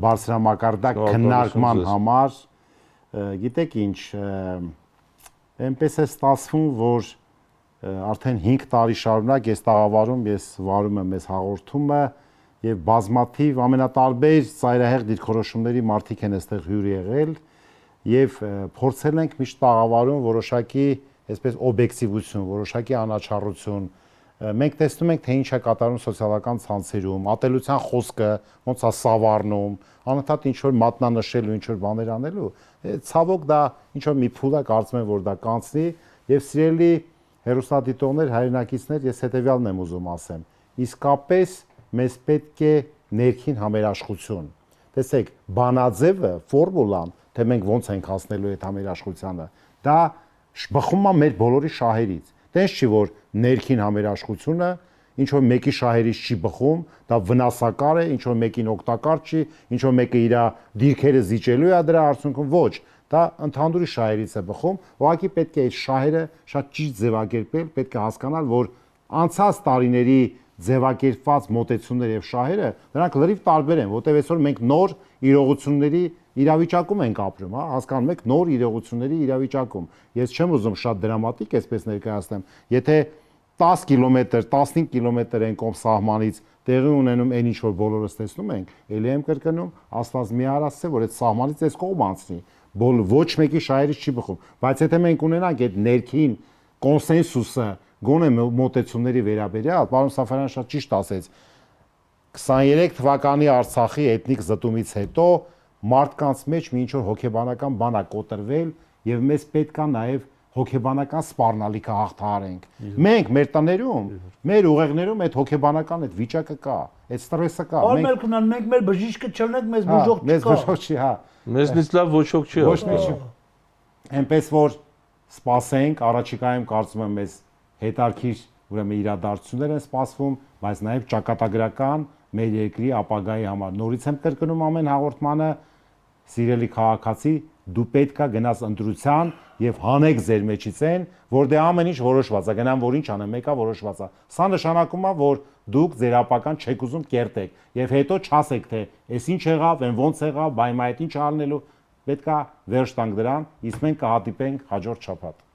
բարձրամակարդակ քննարկման համար։ Գիտեք ինչ, այնպես է ստացվում, որ արդեն 5 տարի շարունակ ես տաղավարում, ես վարում եմ այս հաղորդումը եւ բազմաթիվ ամենատարբեր ծայրահեղ դիրքորոշումների մարդիկ են այստեղ հյուր եղել եւ փորձել ենք միշտ տաղավարում որոշակի այսպես օբյեկտիվություն, որոշակի անաչառություն, մենք տեսնում ենք, թե ինչ է կատարում սոցիալական ցանցերում, ատելության խոսքը ոնց է սավառնում, անընդհատ ինչ որ մատնանշելու, ինչ որ բաներ անելու, ցավոք դա ինչ որ մի փուլ է, կարծում եմ, որ դա կանցնի, եւ սիրելի հերոստատիտողներ, հայրենակիցներ, ես հետեւյալն եմ ուզում ասեմ. իսկապես մեզ պետք է ներքին համերաշխություն։ Տեսեք, բանաձևը, ֆորմուլան, թե մենք ոնց ենք հասնելու այդ համերաշխությանը, դա բխում է մեր բոլորի շահերից։ Տենց չի, որ ներքին համերաշխությունը ինչ որ մեկի շահերից չի բխում, դա վնասակար է, ինչ որ մեկին օգտակար չի, ինչ որ մեկը իր դիրքերը զիջելու է դրա արդյունքում, ոչ, դա ընդհանուր շահերից է բխում, ուղղակի պետք է այդ շահերը շատ ճիշտ ձևակերպել, պետք է հասկանալ, որ անցած տարիների ձևակերպված մոտեցումներ եւ շահերը դրանք լրիվ տարբեր են, որտեղ այսօր մենք նոր իրողությունների իրավիճակում ենք ապրում, հա, հասկանում եք, նոր իրողությունների իրավիճակում։ Ես չեմ ուզում շատ դրամատիկ այսպես ներկայացնեմ, եթե 10 կիլոմետր, 15 կիլոմետր են կողմ սահմանից տեղի ունենում այն ինչ որ բոլորս տեսնում ենք, ելի եմ կրկնում, Աստված մի արասցե, որ այդ սահմանից այս կողմ անցնի, ոչ մեկի շահերից չի բխում, բայց եթե մենք ունենանք այդ ներքին կոնսենսուսը, գոնե մոտեցումների վերաբերյալ, պարոն Սաֆարյան շատ ճիշտ ասեց, 23 թվականի Արցախի էթնիկ զտումից հետո մարդկանց մեջ մի ինչ որ հոգեբանական բան է կոտրվել եւ մեզ պետք է նաեւ հոգեբանական սպառնալիքը հաղթահարենք։ Մենք մեր տներում, մեր ուղեղներում այդ հոգեբանական այդ վիճակը կա, այդ ստրեսը կա։ Մենք մեր բժիշկը չլնենք, մեզ բուժող չկա։ Մեզ բուժող չի, հա։ Մեզնից լավ ոչոք չի։ Ոչ մի չի։ Էնպես որ սպասենք, առաջիկայում կարծում եմ մեզ հետարքիր ուրեմն իրադարձություններ են սպասվում, բայց նաև ճակատագրական մեր երկրի ապագայի համար։ Նորից եմ կրկնում ամեն հաղորդմանը, սիրելի քաղաքացի, դու պետքա գնաս ընտրության եւ հանեք ձեր մեջից են, որ դե ամեն ինչ որոշված է, գնամ որ ինչ անեմ, մեկա որոշված է։ Սա նշանակում է, որ դուք ձեր ապական չեք ուզում կերտեք եւ հետո չասեք թե այս ինչ եղավ, այն ոնց եղավ, բայ մայդ ինչ անելու, պետքա վերջ տանք դրան, իսկ մենք կհատիպենք հաջորդ շաբաթ։